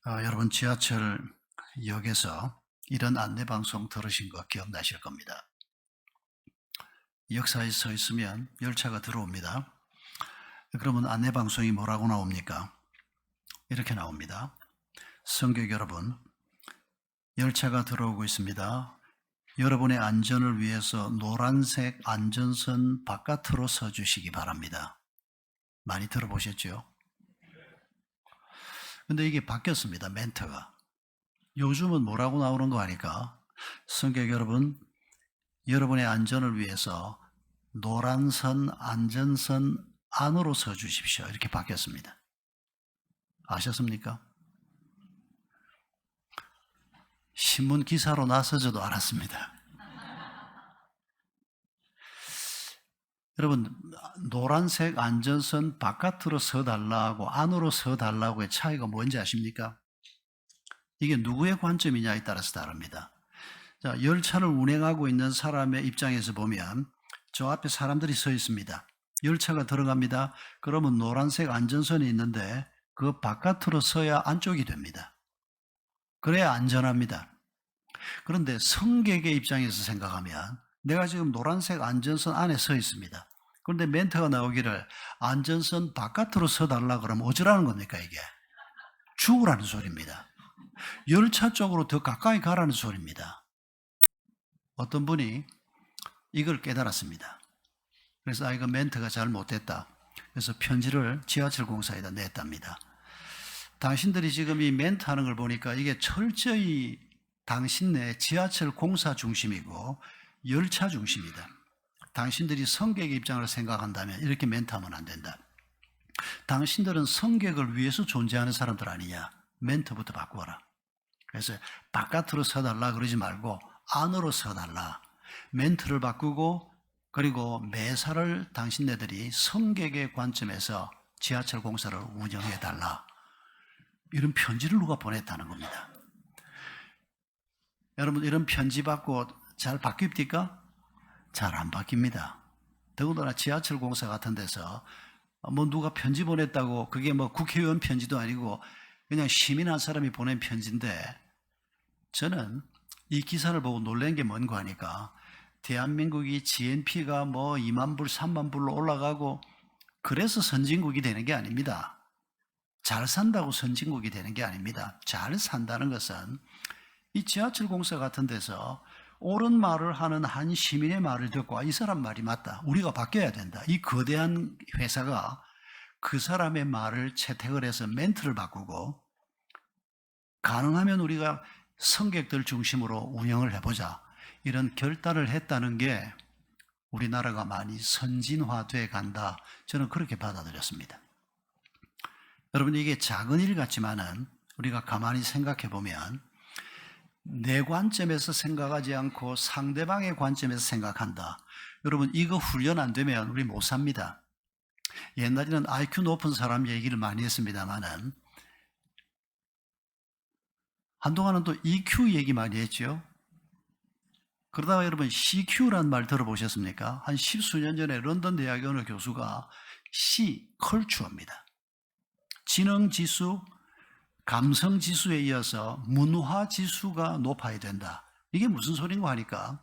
여러분 지하철역에서 이런 안내방송 들으신 거 기억나실 겁니다. 역사에 서 있으면 열차가 들어옵니다. 그러면 안내방송이 뭐라고 나옵니까? 이렇게 나옵니다. 승객 여러분, 열차가 들어오고 있습니다. 여러분의 안전을 위해서 노란색 안전선 바깥으로 서주시기 바랍니다. 많이 들어보셨죠? 근데 이게 바뀌었습니다. 멘트가. 요즘은 뭐라고 나오는 거 아니까? 승객 여러분, 여러분의 안전을 위해서 노란선 안전선 안으로 서주십시오. 이렇게 바뀌었습니다. 아셨습니까? 신문 기사로 나서지도 않았습니다. 여러분, 노란색 안전선 바깥으로 서달라고 안으로 서달라고의 차이가 뭔지 아십니까? 이게 누구의 관점이냐에 따라서 다릅니다. 자, 열차를 운행하고 있는 사람의 입장에서 보면 저 앞에 사람들이 서 있습니다. 열차가 들어갑니다. 그러면 노란색 안전선이 있는데 그 바깥으로 서야 안쪽이 됩니다. 그래야 안전합니다. 그런데 승객의 입장에서 생각하면 내가 지금 노란색 안전선 안에 서 있습니다. 그런데 멘트가 나오기를 안전선 바깥으로 서달라 그러면 어쩌라는 겁니까 이게? 죽으라는 소리입니다. 열차 쪽으로 더 가까이 가라는 소리입니다. 어떤 분이 이걸 깨달았습니다. 그래서 이거 멘트가 잘못됐다. 그래서 편지를 지하철 공사에다 냈답니다. 당신들이 지금 이 멘트 하는 걸 보니까 이게 철저히 당신네 지하철 공사 중심이고 열차 중심이다. 당신들이 승객의 입장을 생각한다면 이렇게 멘트하면 안 된다. 당신들은 승객을 위해서 존재하는 사람들 아니냐. 멘트부터 바꾸어라. 그래서 바깥으로 서달라 그러지 말고 안으로 서달라. 멘트를 바꾸고 그리고 매사를 당신네들이 승객의 관점에서 지하철 공사를 운영해달라. 이런 편지를 누가 보냈다는 겁니다. 여러분 이런 편지 받고 잘 바뀝니까? 잘 안 바뀝니다. 더군다나 지하철 공사 같은 데서 뭐 누가 편지 보냈다고 그게 뭐 국회의원 편지도 아니고 그냥 시민 한 사람이 보낸 편지인데 저는 이 기사를 보고 놀란 게 뭔가 하니까 대한민국이 GNP가 뭐 2만 불, 3만 불로 올라가고 그래서 선진국이 되는 게 아닙니다. 잘 산다고 선진국이 되는 게 아닙니다. 잘 산다는 것은 이 지하철 공사 같은 데서 옳은 말을 하는 한 시민의 말을 듣고 이 사람 말이 맞다. 우리가 바뀌어야 된다. 이 거대한 회사가 그 사람의 말을 채택을 해서 멘트를 바꾸고 가능하면 우리가 승객들 중심으로 운영을 해보자. 이런 결단을 했다는 게 우리나라가 많이 선진화돼 간다. 저는 그렇게 받아들였습니다. 여러분 이게 작은 일 같지만은 우리가 가만히 생각해 보면 내 관점에서 생각하지 않고 상대방의 관점에서 생각한다. 여러분 이거 훈련 안 되면 우리 못 삽니다. 옛날에는 IQ 높은 사람 얘기를 많이 했습니다만은 한동안은 또 EQ 얘기 많이 했죠. 그러다가 여러분 CQ라는 말 들어보셨습니까? 한 십수년 전에 런던 대학의 어느 교수가 컬처입니다. 지능지수, 감성지수에 이어서 문화지수가 높아야 된다. 이게 무슨 소린가 하니까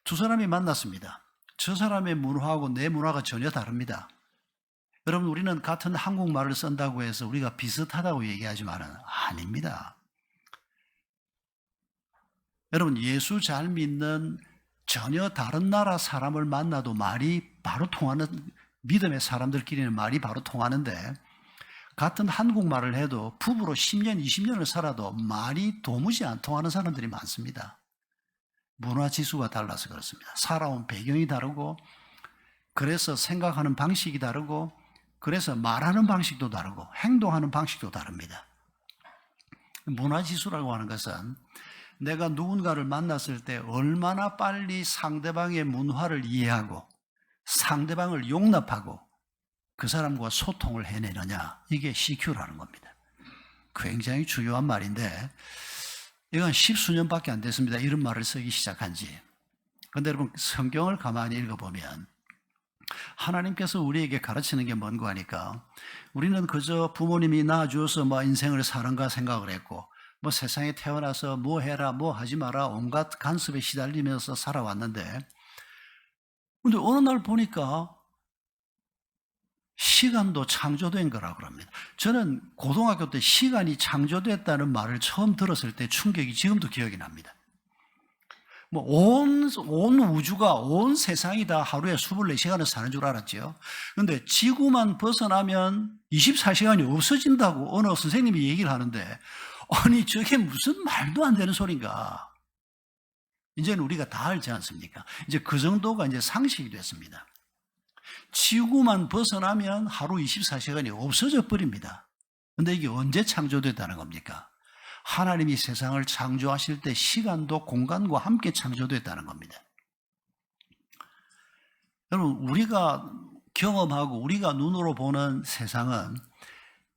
두 사람이 만났습니다. 저 사람의 문화하고 내 문화가 전혀 다릅니다. 여러분 우리는 같은 한국말을 쓴다고 해서 우리가 비슷하다고 얘기하지만은 아닙니다. 여러분 예수 잘 믿는 전혀 다른 나라 사람을 만나도 말이 바로 통하는 믿음의 사람들끼리는 말이 바로 통하는데 같은 한국말을 해도 부부로 10년, 20년을 살아도 말이 도무지 안 통하는 사람들이 많습니다. 문화지수가 달라서 그렇습니다. 살아온 배경이 다르고 그래서 생각하는 방식이 다르고 그래서 말하는 방식도 다르고 행동하는 방식도 다릅니다. 문화지수라고 하는 것은 내가 누군가를 만났을 때 얼마나 빨리 상대방의 문화를 이해하고 상대방을 용납하고 그 사람과 소통을 해내느냐 이게 CQ라는 겁니다. 굉장히 중요한 말인데 이건 십수년밖에 안 됐습니다. 이런 말을 쓰기 시작한 지. 그런데 여러분 성경을 가만히 읽어보면 하나님께서 우리에게 가르치는 게 뭔가 하니까 우리는 그저 부모님이 낳아주어서 뭐 인생을 사는가 생각을 했고, 뭐 세상에 태어나서 뭐 해라, 뭐 하지 마라, 온갖 간섭에 시달리면서 살아왔는데, 근데 어느 날 보니까 시간도 창조된 거라고 합니다. 저는 고등학교 때 시간이 창조됐다는 말을 처음 들었을 때 충격이 지금도 기억이 납니다. 뭐 온 우주가, 온 세상이 다 하루에 24시간을 사는 줄 알았죠. 그런데 지구만 벗어나면 24시간이 없어진다고 어느 선생님이 얘기를 하는데, 아니 저게 무슨 말도 안 되는 소린가. 이제는 우리가 다 알지 않습니까? 이제 그 정도가 이제 상식이 됐습니다. 지구만 벗어나면 하루 24시간이 없어져 버립니다. 그런데 이게 언제 창조됐다는 겁니까? 하나님이 세상을 창조하실 때 시간도 공간과 함께 창조됐다는 겁니다. 여러분, 우리가 경험하고 우리가 눈으로 보는 세상은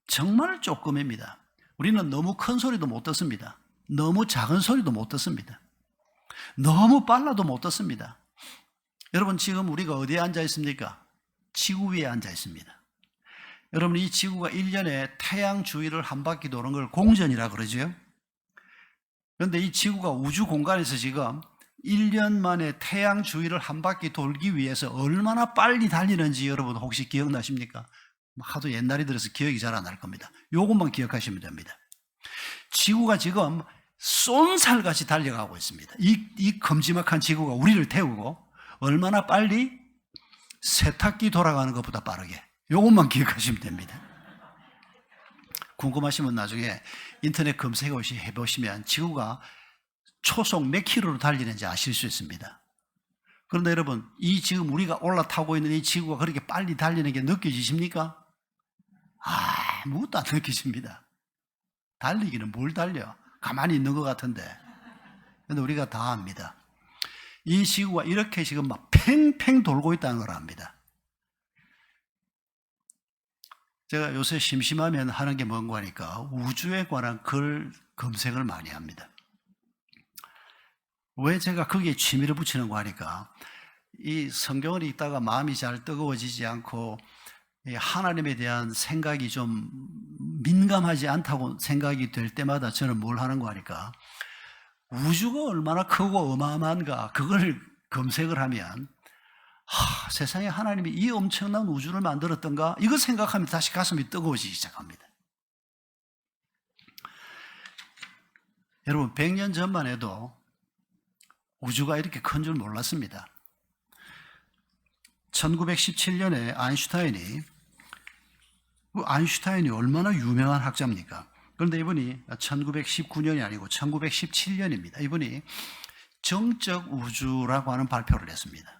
정말 조금입니다. 우리는 너무 큰 소리도 못 듣습니다. 너무 작은 소리도 못 듣습니다. 너무 빨라도 못 듣습니다. 여러분, 지금 우리가 어디에 앉아 있습니까? 지구 위에 앉아 있습니다. 여러분, 이 지구가 1년에 태양 주위를 한 바퀴 도는 걸 공전이라 그러죠. 그런데 이 지구가 우주 공간에서 지금 1년 만에 태양 주위를 한 바퀴 돌기 위해서 얼마나 빨리 달리는지 여러분 혹시 기억나십니까? 하도 옛날이 들어서 기억이 잘 안 날 겁니다. 이것만 기억하시면 됩니다. 지구가 지금 쏜살같이 달려가고 있습니다. 이 큼지막한 지구가 우리를 태우고 얼마나 빨리 세탁기 돌아가는 것보다 빠르게, 이것만 기억하시면 됩니다. 궁금하시면 나중에 인터넷 검색어 해보시면 지구가 초속 몇 킬로로 달리는지 아실 수 있습니다. 그런데 여러분, 이 지금 우리가 올라타고 있는 이 지구가 그렇게 빨리 달리는 게 느껴지십니까? 아무것도 안 느껴집니다. 달리기는 뭘 달려? 가만히 있는 것 같은데. 그런데 우리가 다 압니다. 이 지구가 이렇게 지금 막 팽팽 돌고 있다는 걸 압니다. 제가 요새 심심하면 하는 게 뭔가 하니까 우주에 관한 글 검색을 많이 합니다. 왜 제가 거기에 취미를 붙이는 거 하니까 이 성경을 읽다가 마음이 잘 뜨거워지지 않고 하나님에 대한 생각이 좀 민감하지 않다고 생각이 될 때마다 저는 뭘 하는 거 하니까 우주가 얼마나 크고 어마어마한가 그걸 검색을 하면 세상에 하나님이 이 엄청난 우주를 만들었던가 이거 생각하면 다시 가슴이 뜨거워지기 시작합니다. 여러분, 100년 전만 해도 우주가 이렇게 큰 줄 몰랐습니다. 1917년에 아인슈타인이 얼마나 유명한 학자입니까? 그런데 이분이 1919년이 아니고 1917년입니다. 이분이 정적 우주라고 하는 발표를 했습니다.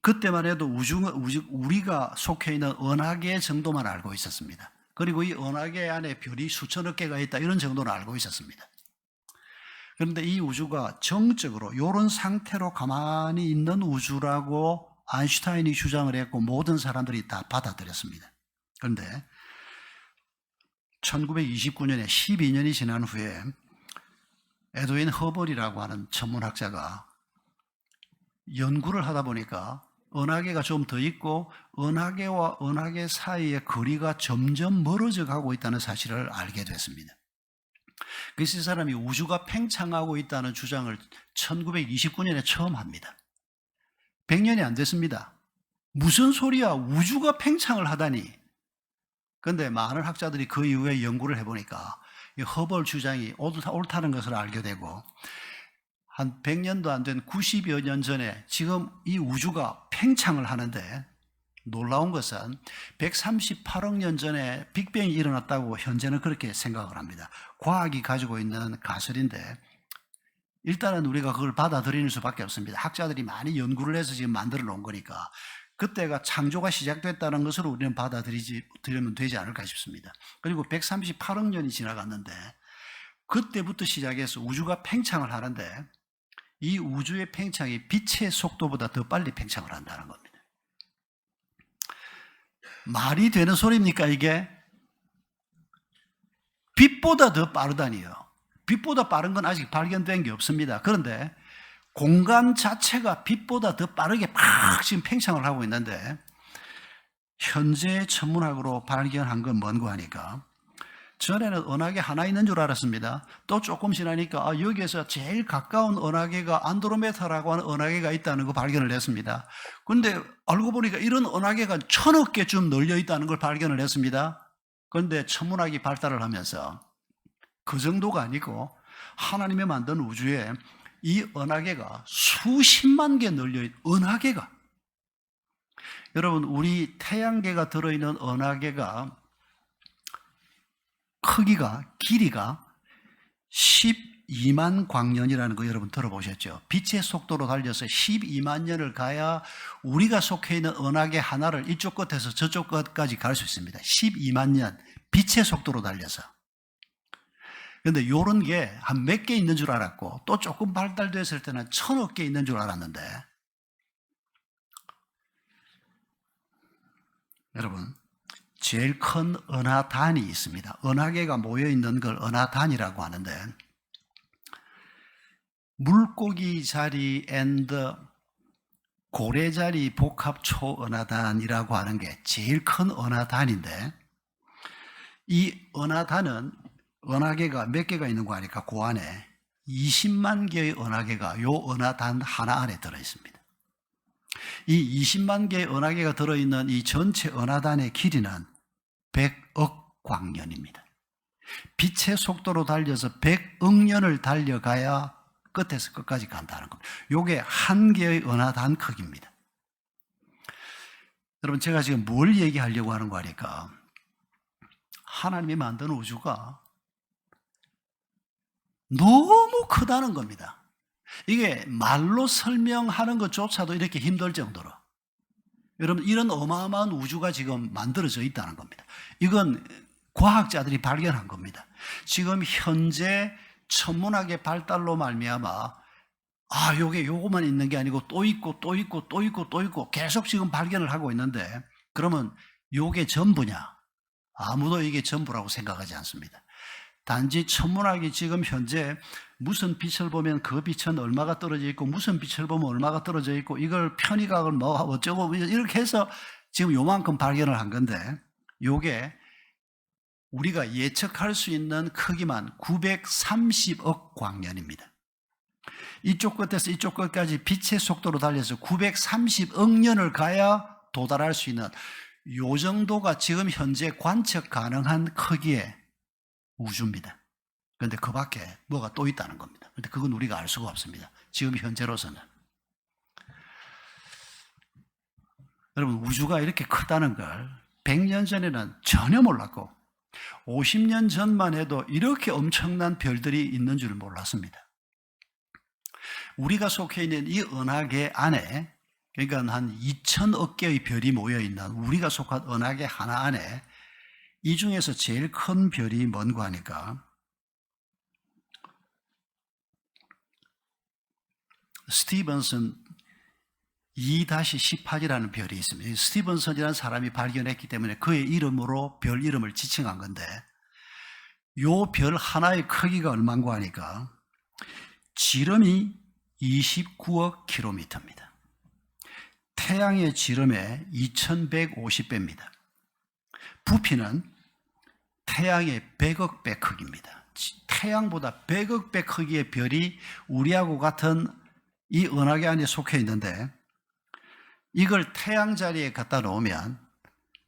그때만 해도 우리가 속해 있는 은하계 정도만 알고 있었습니다. 그리고 이 은하계 안에 별이 수천억 개가 있다 이런 정도는 알고 있었습니다. 그런데 이 우주가 정적으로 이런 상태로 가만히 있는 우주라고 아인슈타인이 주장을 했고 모든 사람들이 다 받아들였습니다. 그런데 1929년에 12년이 지난 후에 에드윈 허벌이라고 하는 천문학자가 연구를 하다 보니까 은하계가 좀 더 있고 은하계와 은하계 사이의 거리가 점점 멀어져 가고 있다는 사실을 알게 됐습니다. 그래서 이 사람이 우주가 팽창하고 있다는 주장을 1929년에 처음 합니다. 100년이 안 됐습니다. 무슨 소리야, 우주가 팽창을 하다니. 그런데 많은 학자들이 그 이후에 연구를 해보니까 이 허벌 주장이 옳다는 것을 알게 되고 한 100년도 안 된 90여 년 전에 지금 이 우주가 팽창을 하는데 놀라운 것은 138억 년 전에 빅뱅이 일어났다고 현재는 그렇게 생각을 합니다. 과학이 가지고 있는 가설인데 일단은 우리가 그걸 받아들이는 수밖에 없습니다. 학자들이 많이 연구를 해서 지금 만들어 놓은 거니까 그때가 창조가 시작됐다는 것으로 우리는 받아들이면 되지 않을까 싶습니다. 그리고 138억 년이 지나갔는데 그때부터 시작해서 우주가 팽창을 하는데 이 우주의 팽창이 빛의 속도보다 더 빨리 팽창을 한다는 겁니다. 말이 되는 소리입니까 이게? 빛보다 더 빠르다니요. 빛보다 빠른 건 아직 발견된 게 없습니다. 그런데 공간 자체가 빛보다 더 빠르게 팍 지금 팽창을 하고 있는데 현재 천문학으로 발견한 건 뭔고 하니까 전에는 은하계 하나 있는 줄 알았습니다. 또 조금 지나니까 여기에서 제일 가까운 은하계가 안드로메다라고 하는 은하계가 있다는 거 발견을 했습니다. 그런데 알고 보니까 이런 은하계가 1000억 개쯤 널려 있다는 걸 발견을 했습니다. 그런데 천문학이 발달을 하면서 그 정도가 아니고 하나님이 만든 우주에 이 은하계가 수십만 개 널려 있는 은하계가, 여러분 우리 태양계가 들어있는 은하계가 크기가, 길이가 12만 광년이라는 거 여러분 들어보셨죠? 빛의 속도로 달려서 12만 년을 가야 우리가 속해 있는 은하계 하나를 이쪽 끝에서 저쪽 끝까지 갈 수 있습니다. 12만 년, 빛의 속도로 달려서. 그런데 이런 게 한 몇 개 있는 줄 알았고 또 조금 발달됐을 때는 1000억 개 있는 줄 알았는데, 여러분 제일 큰 은하단이 있습니다. 은하계가 모여있는 걸 은하단이라고 하는데, 물고기 자리 앤드 고래 자리 복합 초은하단이라고 하는 게 제일 큰 은하단인데, 이 은하단은 은하계가 몇 개가 있는 거 아니까 그 안에 20만 개의 은하계가 요 은하단 하나 안에 들어있습니다. 이 20만 개의 은하계가 들어있는 이 전체 은하단의 길이는 100억 광년입니다. 빛의 속도로 달려서 100억 년을 달려가야 끝에서 끝까지 간다는 겁니다. 이게 한 개의 은하단 크기입니다. 여러분 제가 지금 뭘 얘기하려고 하는 거 아니까, 하나님이 만든 우주가 너무 크다는 겁니다. 이게 말로 설명하는 것조차도 이렇게 힘들 정도로, 여러분 이런 어마어마한 우주가 지금 만들어져 있다는 겁니다. 이건 과학자들이 발견한 겁니다. 지금 현재 천문학의 발달로 말미암아 요거만 있는 게 아니고 또 있고 또 있고 또 있고 또 있고 계속 지금 발견을 하고 있는데, 그러면 요게 전부냐? 아무도 이게 전부라고 생각하지 않습니다. 단지 천문학이 지금 현재 무슨 빛을 보면 그 빛은 얼마가 떨어져 있고 무슨 빛을 보면 얼마가 떨어져 있고 이걸 편의각을 뭐 어쩌고 이렇게 해서 지금 요만큼 발견을 한 건데, 요게 우리가 예측할 수 있는 크기만 930억 광년입니다. 이쪽 끝에서 이쪽 끝까지 빛의 속도로 달려서 930억 년을 가야 도달할 수 있는 요 정도가 지금 현재 관측 가능한 크기의 우주입니다. 그런데 그 밖에 뭐가 또 있다는 겁니다. 그런데 그건 우리가 알 수가 없습니다. 지금 현재로서는. 여러분 우주가 이렇게 크다는 걸 100년 전에는 전혀 몰랐고 50년 전만 해도 이렇게 엄청난 별들이 있는 줄 몰랐습니다. 우리가 속해 있는 이 은하계 안에, 그러니까 한 2000억 개의 별이 모여있는 우리가 속한 은하계 하나 안에 이 중에서 제일 큰 별이 뭔고 하니까 스티븐슨 2-18이라는 별이 있습니다. 스티븐슨이라는 사람이 발견했기 때문에 그의 이름으로 별 이름을 지칭한 건데, 요 별 하나의 크기가 얼마인고 하니까 지름이 29억 킬로미터입니다. 태양의 지름의 2150배입니다. 부피는 태양의 100억 배 크기입니다. 태양보다 100억 배 크기의 별이 우리하고 같은 이 은하계 안에 속해 있는데, 이걸 태양 자리에 갖다 놓으면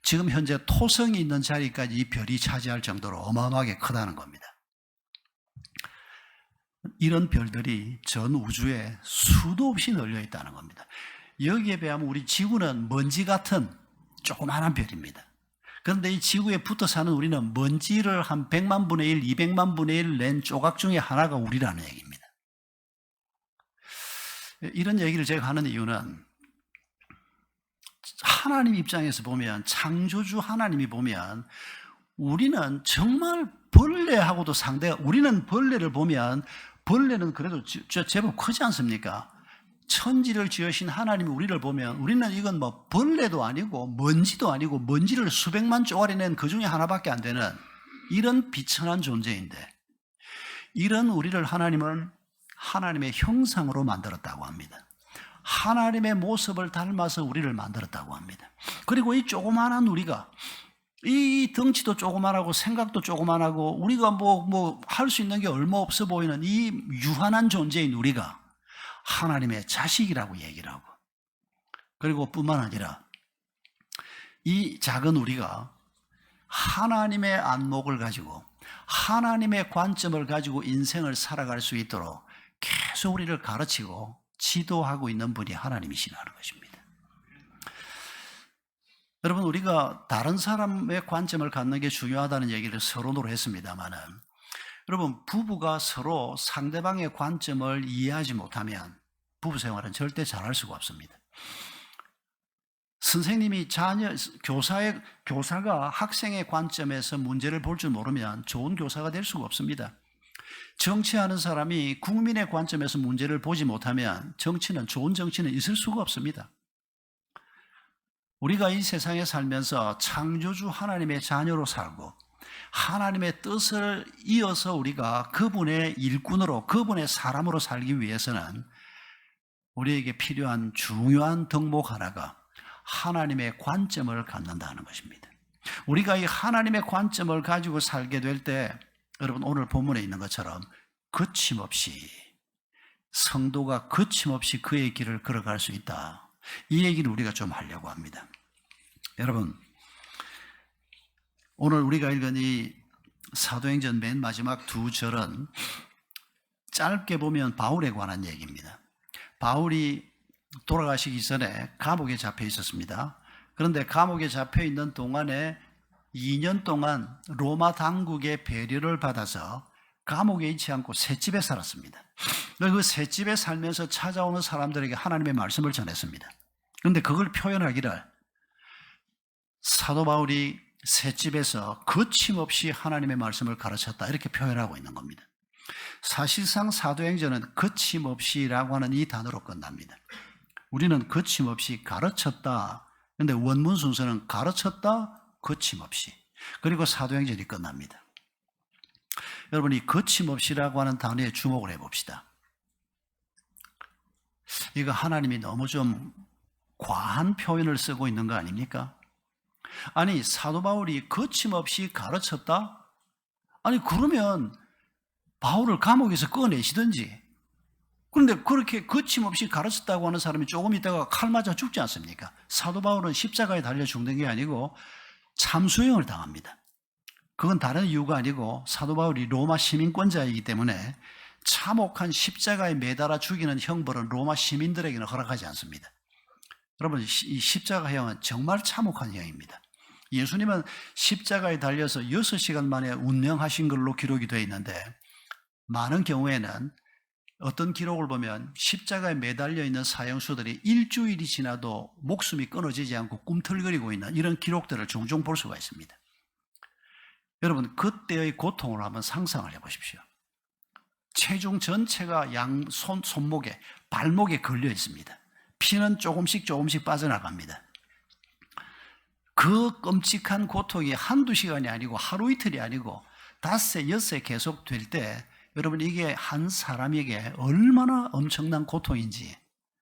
지금 현재 토성이 있는 자리까지 이 별이 차지할 정도로 어마어마하게 크다는 겁니다. 이런 별들이 전 우주에 수도 없이 널려 있다는 겁니다. 여기에 비하면 우리 지구는 먼지 같은 조그마한 별입니다. 그런데 이 지구에 붙어 사는 우리는 먼지를 한 100만 분의 1, 200만 분의 1 낸 조각 중에 하나가 우리라는 얘기입니다. 이런 얘기를 제가 하는 이유는 하나님 입장에서 보면, 창조주 하나님이 보면 우리는 정말 벌레하고도 우리는 벌레를 보면 벌레는 그래도 제법 크지 않습니까? 천지를 지으신 하나님이 우리를 보면 우리는 이건 뭐 벌레도 아니고 먼지도 아니고 먼지를 수백만 쪼가리 낸 그 중에 하나밖에 안 되는 이런 비천한 존재인데, 이런 우리를 하나님은 하나님의 형상으로 만들었다고 합니다. 하나님의 모습을 닮아서 우리를 만들었다고 합니다. 그리고 이 조그마한 우리가, 이 덩치도 조그만하고 생각도 조그만하고 우리가 할 수 있는 게 얼마 없어 보이는 이 유한한 존재인 우리가 하나님의 자식이라고 얘기를 하고, 그리고 뿐만 아니라 이 작은 우리가 하나님의 안목을 가지고 하나님의 관점을 가지고 인생을 살아갈 수 있도록 계속 우리를 가르치고 지도하고 있는 분이 하나님이시라는 것입니다. 여러분, 우리가 다른 사람의 관점을 갖는 게 중요하다는 얘기를 서론으로 했습니다만은, 여러분, 부부가 서로 상대방의 관점을 이해하지 못하면 부부 생활은 절대 잘할 수가 없습니다. 선생님이 교사가 학생의 관점에서 문제를 볼 줄 모르면 좋은 교사가 될 수가 없습니다. 정치하는 사람이 국민의 관점에서 문제를 보지 못하면 좋은 정치는 있을 수가 없습니다. 우리가 이 세상에 살면서 창조주 하나님의 자녀로 살고 하나님의 뜻을 이어서 우리가 그분의 일꾼으로, 그분의 사람으로 살기 위해서는 우리에게 필요한 중요한 덕목 하나가 하나님의 관점을 갖는다는 것입니다. 우리가 이 하나님의 관점을 가지고 살게 될 때, 여러분, 오늘 본문에 있는 것처럼 성도가 거침없이 그의 길을 걸어갈 수 있다. 이 얘기를 우리가 좀 하려고 합니다. 여러분, 오늘 우리가 읽은 이 사도행전 맨 마지막 두 절은 짧게 보면 바울에 관한 얘기입니다. 바울이 돌아가시기 전에 감옥에 잡혀 있었습니다. 그런데 감옥에 잡혀 있는 동안에 2년 동안 로마 당국의 배려를 받아서 감옥에 있지 않고 셋집에 살았습니다. 그 셋집에 살면서 찾아오는 사람들에게 하나님의 말씀을 전했습니다. 그런데 그걸 표현하기를 사도 바울이 셋집에서 거침없이 하나님의 말씀을 가르쳤다, 이렇게 표현하고 있는 겁니다. 사실상 사도행전은 거침없이라고 하는 이 단어로 끝납니다. 우리는 거침없이 가르쳤다. 그런데 원문 순서는 가르쳤다, 거침없이. 그리고 사도행전이 끝납니다. 여러분, 이 거침없이라고 하는 단어에 주목을 해봅시다. 이거 하나님이 너무 좀 과한 표현을 쓰고 있는 거 아닙니까? 아니, 사도 바울이 거침없이 가르쳤다? 아니, 그러면 바울을 감옥에서 꺼내시든지. 그런데 그렇게 거침없이 가르쳤다고 하는 사람이 조금 있다가 칼 맞아 죽지 않습니까? 사도 바울은 십자가에 달려 죽는 게 아니고 참수형을 당합니다. 그건 다른 이유가 아니고 사도 바울이 로마 시민권자이기 때문에 참혹한 십자가에 매달아 죽이는 형벌은 로마 시민들에게는 허락하지 않습니다. 여러분, 이 십자가형은 정말 참혹한 형입니다. 예수님은 십자가에 달려서 6시간 만에 운명하신 걸로 기록이 되어 있는데, 많은 경우에는 어떤 기록을 보면 십자가에 매달려 있는 사형수들이 일주일이 지나도 목숨이 끊어지지 않고 꿈틀거리고 있는 이런 기록들을 종종 볼 수가 있습니다. 여러분, 그때의 고통을 한번 상상을 해보십시오. 체중 전체가 손목에, 발목에 걸려 있습니다. 피는 조금씩 빠져나갑니다. 그 끔찍한 고통이 한두 시간이 아니고 하루 이틀이 아니고 닷새, 엿새 계속 될 때, 여러분, 이게 한 사람에게 얼마나 엄청난 고통인지.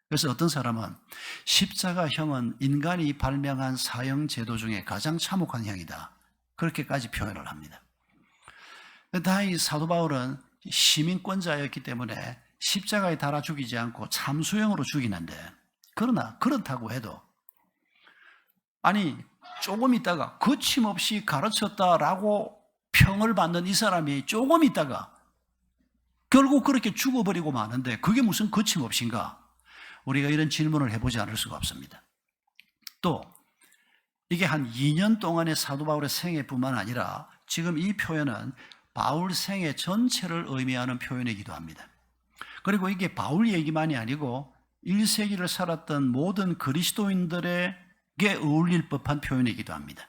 그래서 어떤 사람은 십자가형은 인간이 발명한 사형 제도 중에 가장 참혹한 형이다, 그렇게까지 표현을 합니다. 다행히 사도 바울은 시민권자였기 때문에 십자가에 달아 죽이지 않고 참수형으로 죽이는데, 그러나 그렇다고 해도, 아니, 조금 있다가 거침없이 가르쳤다라고 평을 받는 이 사람이 조금 있다가 결국 그렇게 죽어버리고 마는데 그게 무슨 거침없인가? 우리가 이런 질문을 해보지 않을 수가 없습니다. 또 이게 한 2년 동안의 사도 바울의 생애뿐만 아니라 지금 이 표현은 바울 생애 전체를 의미하는 표현이기도 합니다. 그리고 이게 바울 얘기만이 아니고 1세기를 살았던 모든 그리스도인들에게 어울릴 법한 표현이기도 합니다.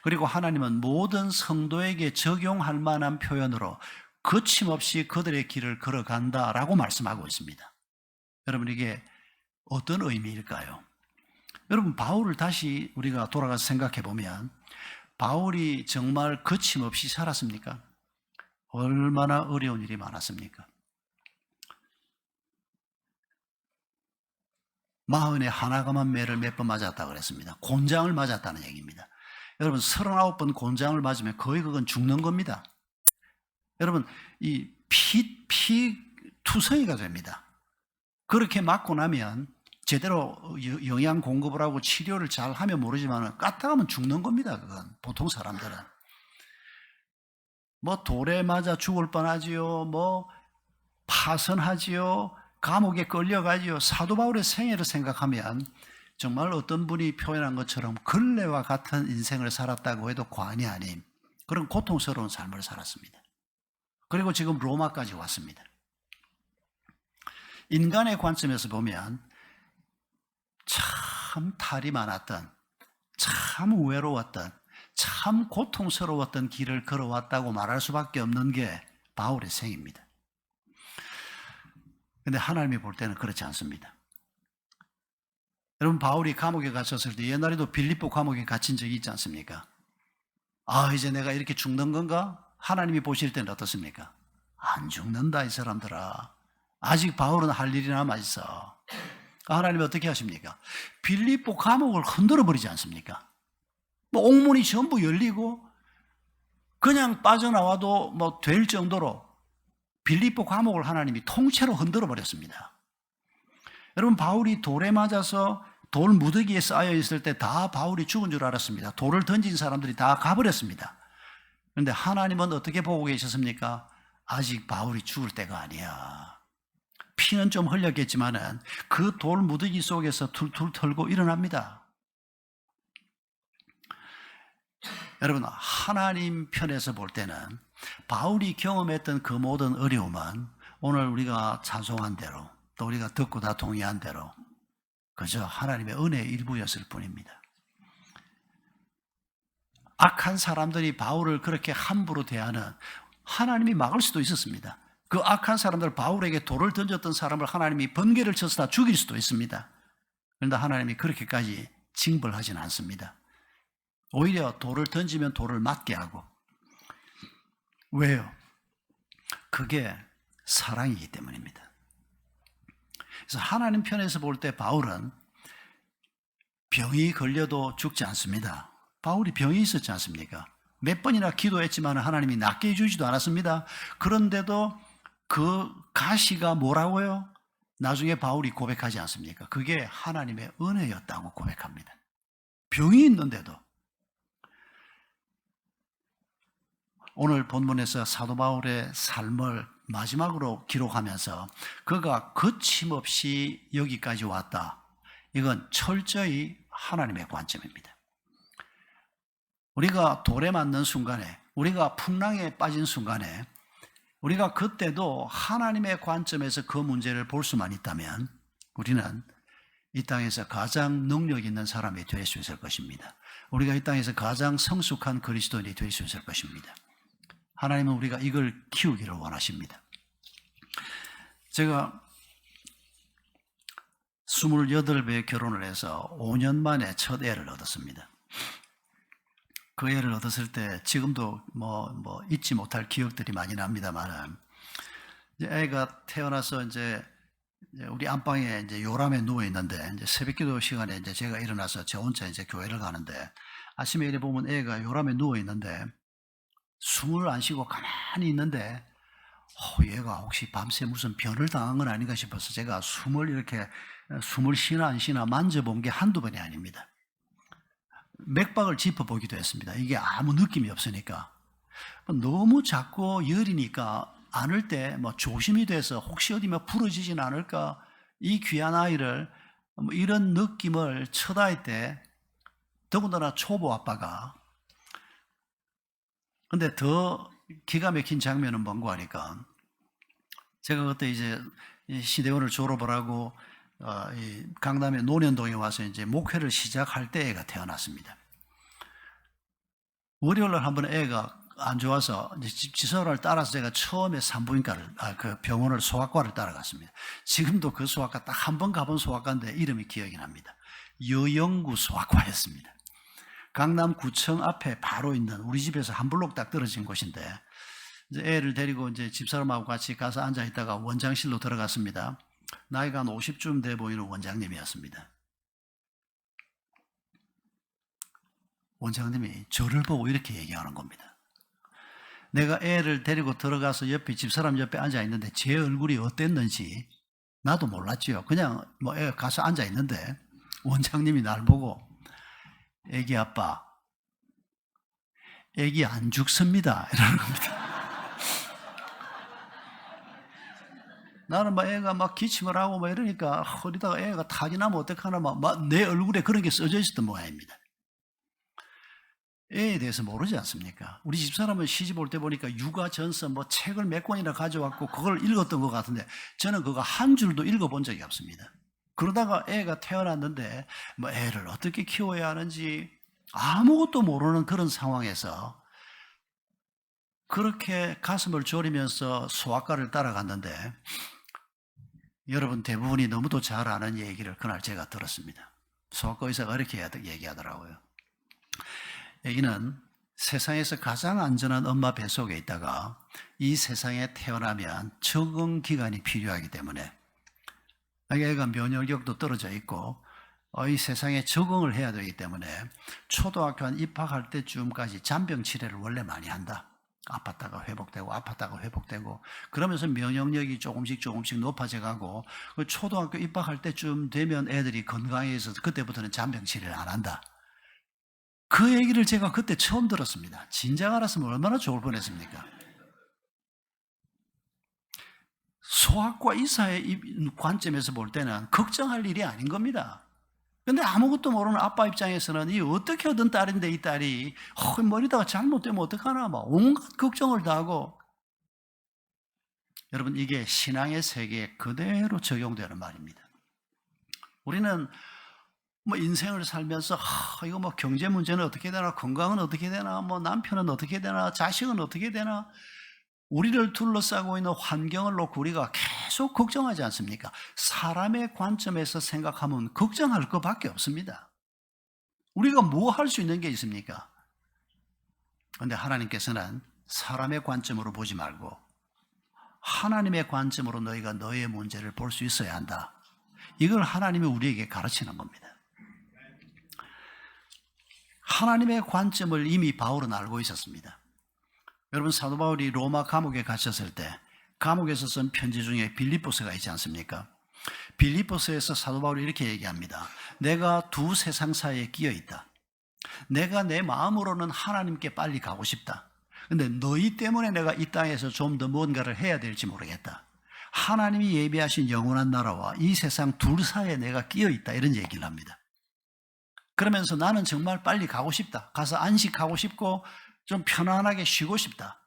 그리고 하나님은 모든 성도에게 적용할 만한 표현으로 거침없이 그들의 길을 걸어간다라고 말씀하고 있습니다. 여러분, 이게 어떤 의미일까요? 여러분, 바울을 다시 우리가 돌아가서 생각해 보면 바울이 정말 거침없이 살았습니까? 얼마나 어려운 일이 많았습니까? 마흔에 하나가만 매를 몇 번 맞았다고 그랬습니다. 곤장을 맞았다는 얘기입니다. 여러분 39번 곤장을 맞으면 거의 그건 죽는 겁니다. 여러분 이 피투성이가 됩니다. 그렇게 맞고 나면 제대로 영양 공급을 하고 치료를 잘 하면 모르지만 까딱하면 죽는 겁니다. 그건 보통 사람들은 뭐 돌에 맞아 죽을 뻔하지요. 뭐 파선하지요. 감옥에 끌려가지요. 사도 바울의 생애를 생각하면 정말 어떤 분이 표현한 것처럼 걸레와 같은 인생을 살았다고 해도 과언이 아닌 그런 고통스러운 삶을 살았습니다. 그리고 지금 로마까지 왔습니다. 인간의 관점에서 보면 참 탈이 많았던, 참 외로웠던, 참 고통스러웠던 길을 걸어왔다고 말할 수밖에 없는 게 바울의 생입니다. 근데 하나님이 볼 때는 그렇지 않습니다. 여러분 바울이 감옥에 갇혔을 때 옛날에도 빌립보 감옥에 갇힌 적이 있지 않습니까? 아 이제 내가 이렇게 죽는 건가? 하나님이 보실 때는 어떻습니까? 안 죽는다 이 사람들아. 아직 바울은 할 일이 남아있어. 하나님이 어떻게 하십니까? 빌립보 감옥을 흔들어 버리지 않습니까? 뭐 옥문이 전부 열리고 그냥 빠져나와도 뭐 될 정도로 빌립보 감옥을 하나님이 통째로 흔들어 버렸습니다. 여러분 바울이 돌에 맞아서 돌 무더기에 쌓여 있을 때 다 바울이 죽은 줄 알았습니다. 돌을 던진 사람들이 다 가버렸습니다. 그런데 하나님은 어떻게 보고 계셨습니까? 아직 바울이 죽을 때가 아니야. 피는 좀 흘렸겠지만은 그 돌 무더기 속에서 툴툴 털고 일어납니다. 여러분 하나님 편에서 볼 때는 바울이 경험했던 그 모든 어려움은 오늘 우리가 찬송한 대로 또 우리가 듣고 다 동의한 대로 그저 하나님의 은혜의 일부였을 뿐입니다. 악한 사람들이 바울을 그렇게 함부로 대하는 하나님이 막을 수도 있었습니다. 그 악한 사람들 바울에게 돌을 던졌던 사람을 하나님이 번개를 쳐서 다 죽일 수도 있습니다. 그런데 하나님이 그렇게까지 징벌하지는 않습니다. 오히려 돌을 던지면 돌을 맞게 하고. 왜요? 그게 사랑이기 때문입니다. 그래서 하나님 편에서 볼 때 바울은 병이 걸려도 죽지 않습니다. 바울이 병이 있었지 않습니까? 몇 번이나 기도했지만 하나님이 낫게 해주지도 않았습니다. 그런데도 그 가시가 뭐라고요? 나중에 바울이 고백하지 않습니까? 그게 하나님의 은혜였다고 고백합니다. 병이 있는데도. 오늘 본문에서 사도 바울의 삶을 마지막으로 기록하면서 그가 거침없이 여기까지 왔다. 이건 철저히 하나님의 관점입니다. 우리가 돌에 맞는 순간에, 우리가 풍랑에 빠진 순간에 우리가 그때도 하나님의 관점에서 그 문제를 볼 수만 있다면 우리는 이 땅에서 가장 능력 있는 사람이 될 수 있을 것입니다. 우리가 이 땅에서 가장 성숙한 그리스도인이 될 수 있을 것입니다. 하나님은 우리가 이걸 키우기를 원하십니다. 제가 28배 결혼을 해서 5년 만에 첫 애를 얻었습니다. 그 애를 얻었을 때 지금도 잊지 못할 기억들이 많이 납니다만, 애가 태어나서 이제 우리 안방에 이제 요람에 누워 있는데 이제 새벽기도 시간에 이제 제가 일어나서 저 혼자 이제 교회를 가는데 아침에 이래 보면 애가 요람에 누워 있는데 숨을 안 쉬고 가만히 있는데 얘가 혹시 밤새 무슨 변을 당한 건 아닌가 싶어서 제가 숨을 쉬나 안 쉬나 만져본 게 한두 번이 아닙니다. 맥박을 짚어보기도 했습니다. 이게 아무 느낌이 없으니까. 너무 작고 열이니까 안을 때 조심이 돼서 혹시 어디 부러지진 않을까, 이 귀한 아이를 이런 느낌을 쳐다할 때, 더군다나 초보 아빠가. 근데 더 기가 막힌 장면은 뭔고 하니까, 제가 그때 이제 시대원을 졸업을 하고 강남의 논현동에 와서 이제 목회를 시작할 때 애가 태어났습니다. 월요일날 한번 애가 안 좋아서 지선을 따라서 제가 처음에 산부인과를, 그 병원을 소아과를 따라갔습니다. 지금도 그 소아과 딱 한 번 가본 소아과인데 이름이 기억이 납니다. 여영구 소아과였습니다. 강남구청 앞에 바로 있는 우리 집에서 한 블록 딱 떨어진 곳인데, 이제 애를 데리고 이제 집사람하고 같이 가서 앉아 있다가 원장실로 들어갔습니다. 나이가 한 50쯤 돼 보이는 원장님이었습니다. 원장님이 저를 보고 이렇게 얘기하는 겁니다. 내가 애를 데리고 들어가서 옆에 집사람 옆에 앉아 있는데 제 얼굴이 어땠는지 나도 몰랐지요. 그냥 뭐 애 가서 앉아 있는데 원장님이 날 보고 애기 아빠, 애기 안 죽습니다 이러는 겁니다. 나는 막 애가 막 기침을 하고 막 이러니까 허리다가 애가 타지 나면 어떡하나 막 내 얼굴에 그런 게 써져 있었던 모양입니다. 애에 대해서 모르지 않습니까? 우리 집사람은 시집 올 때 보니까 육아 전서 뭐 책을 몇 권이나 가져왔고 그걸 읽었던 것 같은데 저는 그거 한 줄도 읽어본 적이 없습니다. 그러다가 애가 태어났는데 뭐 애를 어떻게 키워야 하는지 아무것도 모르는 그런 상황에서 그렇게 가슴을 졸이면서 소아과를 따라갔는데 여러분 대부분이 너무도 잘 아는 얘기를 그날 제가 들었습니다. 소아과 의사가 이렇게 얘기하더라고요. 애기는 세상에서 가장 안전한 엄마 뱃속에 있다가 이 세상에 태어나면 적응 기간이 필요하기 때문에 애가 면역력도 떨어져 있고 이 세상에 적응을 해야 되기 때문에 초등학교 한 입학할 때쯤까지 잔병 치레를 원래 많이 한다. 아팠다가 회복되고 아팠다가 회복되고 그러면서 면역력이 조금씩 높아져 가고 초등학교 입학할 때쯤 되면 애들이 건강해서 그때부터는 잔병 치레를 안 한다. 그 얘기를 제가 그때 처음 들었습니다. 진작 알았으면 얼마나 좋을 뻔했습니까? 소아과 의사의 관점에서 볼 때는 걱정할 일이 아닌 겁니다. 근데 아무것도 모르는 아빠 입장에서는 이 어떻게 얻은 딸인데 이 딸이 머리다가 잘못되면 어떡하나 막 온갖 걱정을 다 하고 여러분 이게 신앙의 세계에 그대로 적용되는 말입니다. 우리는 뭐 인생을 살면서 이거 뭐 경제 문제는 어떻게 되나 건강은 어떻게 되나 뭐 남편은 어떻게 되나 자식은 어떻게 되나 우리를 둘러싸고 있는 환경을 놓고 우리가 계속 걱정하지 않습니까? 사람의 관점에서 생각하면 걱정할 것밖에 없습니다. 우리가 뭐 할 수 있는 게 있습니까? 그런데 하나님께서는 사람의 관점으로 보지 말고 하나님의 관점으로 너희가 너의 문제를 볼 수 있어야 한다. 이걸 하나님이 우리에게 가르치는 겁니다. 하나님의 관점을 이미 바울은 알고 있었습니다. 여러분 사도 바울이 로마 감옥에 갇혔을 때 감옥에서 쓴 편지 중에 빌립보서가 있지 않습니까? 빌립보서에서 사도 바울이 이렇게 얘기합니다. 내가 두 세상 사이에 끼어 있다. 내가 내 마음으로는 하나님께 빨리 가고 싶다. 근데 너희 때문에 내가 이 땅에서 좀 더 뭔가를 해야 될지 모르겠다. 하나님이 예비하신 영원한 나라와 이 세상 둘 사이에 내가 끼어 있다. 이런 얘기를 합니다. 그러면서 나는 정말 빨리 가고 싶다. 가서 안식하고 싶고 좀 편안하게 쉬고 싶다.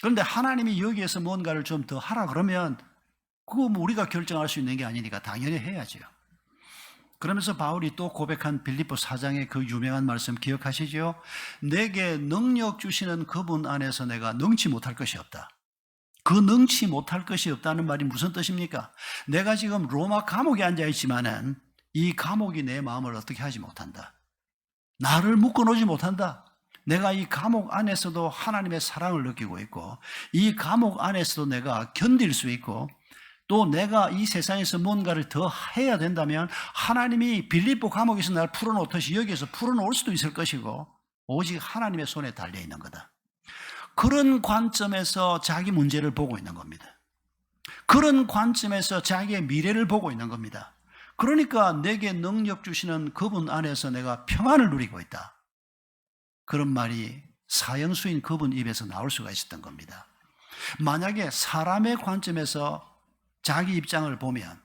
그런데 하나님이 여기에서 뭔가를 좀 더 하라 그러면 그거 뭐 우리가 결정할 수 있는 게 아니니까 당연히 해야죠. 그러면서 바울이 또 고백한 빌립보 4장의 그 유명한 말씀 기억하시죠? 내게 능력 주시는 그분 안에서 내가 능치 못할 것이 없다. 그 능치 못할 것이 없다는 말이 무슨 뜻입니까? 내가 지금 로마 감옥에 앉아 있지만은 이 감옥이 내 마음을 어떻게 하지 못한다. 나를 묶어놓지 못한다. 내가 이 감옥 안에서도 하나님의 사랑을 느끼고 있고 이 감옥 안에서도 내가 견딜 수 있고 또 내가 이 세상에서 뭔가를 더 해야 된다면 하나님이 빌립보 감옥에서 날 풀어놓듯이 여기에서 풀어놓을 수도 있을 것이고 오직 하나님의 손에 달려있는 거다. 그런 관점에서 자기 문제를 보고 있는 겁니다. 그런 관점에서 자기의 미래를 보고 있는 겁니다. 그러니까 내게 능력 주시는 그분 안에서 내가 평안을 누리고 있다. 그런 말이 사형수인 그분 입에서 나올 수가 있었던 겁니다. 만약에 사람의 관점에서 자기 입장을 보면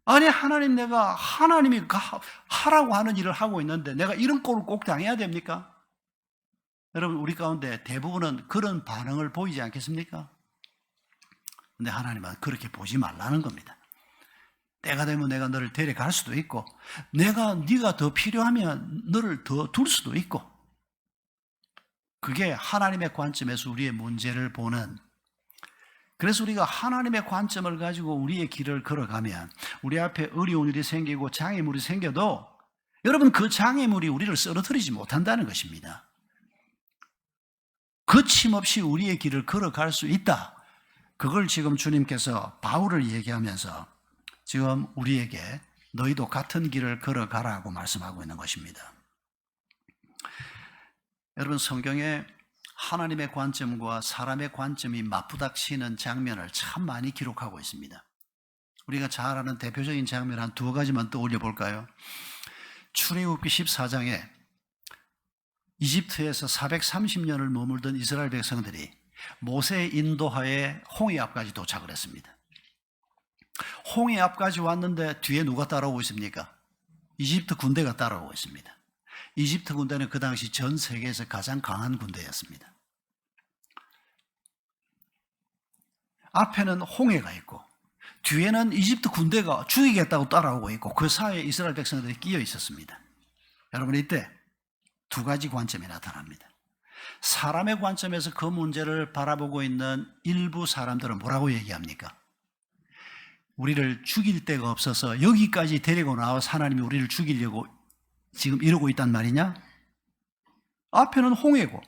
아니 하나님 내가 하나님이 하라고 하는 일을 하고 있는데 내가 이런 꼴을 꼭 당해야 됩니까? 여러분 우리 가운데 대부분은 그런 반응을 보이지 않겠습니까? 근데 하나님은 그렇게 보지 말라는 겁니다. 때가 되면 내가 너를 데려갈 수도 있고 네가 더 필요하면 너를 더 둘 수도 있고 그게 하나님의 관점에서 우리의 문제를 보는 그래서 우리가 하나님의 관점을 가지고 우리의 길을 걸어가면 우리 앞에 어려운 일이 생기고 장애물이 생겨도 여러분 그 장애물이 우리를 쓰러뜨리지 못한다는 것입니다. 거침없이 우리의 길을 걸어갈 수 있다. 그걸 지금 주님께서 바울을 얘기하면서 지금 우리에게 너희도 같은 길을 걸어가라고 말씀하고 있는 것입니다. 여러분, 성경에 하나님의 관점과 사람의 관점이 맞부닥치는 장면을 참 많이 기록하고 있습니다. 우리가 잘 아는 대표적인 장면 한 두 가지만 떠올려 볼까요? 출애굽기 14장에 이집트에서 430년을 머물던 이스라엘 백성들이 모세의 인도하에 홍해 앞까지 도착을 했습니다. 홍해 앞까지 왔는데 뒤에 누가 따라오고 있습니까? 이집트 군대가 따라오고 있습니다. 이집트 군대는 그 당시 전 세계에서 가장 강한 군대였습니다. 앞에는 홍해가 있고 뒤에는 이집트 군대가 죽이겠다고 따라오고 있고 그 사이에 이스라엘 백성들이 끼어 있었습니다. 여러분, 이때 두 가지 관점이 나타납니다. 사람의 관점에서 그 문제를 바라보고 있는 일부 사람들은 뭐라고 얘기합니까? 우리를 죽일 데가 없어서 여기까지 데리고 나와서 하나님이 우리를 죽이려고 지금 이러고 있단 말이냐? 앞에는 홍해고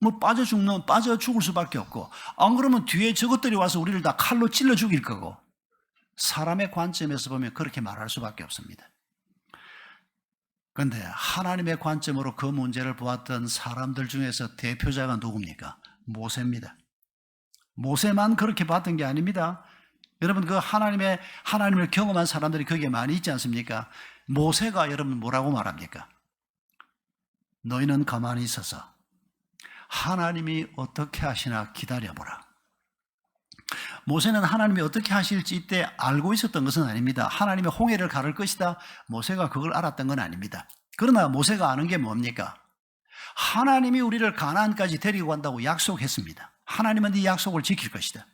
뭐 빠져 죽을 수밖에 없고, 안 그러면 뒤에 저것들이 와서 우리를 다 칼로 찔러 죽일 거고. 사람의 관점에서 보면 그렇게 말할 수밖에 없습니다. 그런데 하나님의 관점으로 그 문제를 보았던 사람들 중에서 대표자가 누굽니까? 모세입니다. 모세만 그렇게 봤던 게 아닙니다. 여러분, 그 하나님을 경험한 사람들이 거기에 많이 있지 않습니까? 모세가 여러분 뭐라고 말합니까? 너희는 가만히 있어서 하나님이 어떻게 하시나 기다려보라. 모세는 하나님이 어떻게 하실지 이때 알고 있었던 것은 아닙니다. 하나님의 홍해를 가를 것이다, 모세가 그걸 알았던 건 아닙니다. 그러나 모세가 아는 게 뭡니까? 하나님이 우리를 가나안까지 데리고 간다고 약속했습니다. 하나님은 이 약속을 지킬 것이다.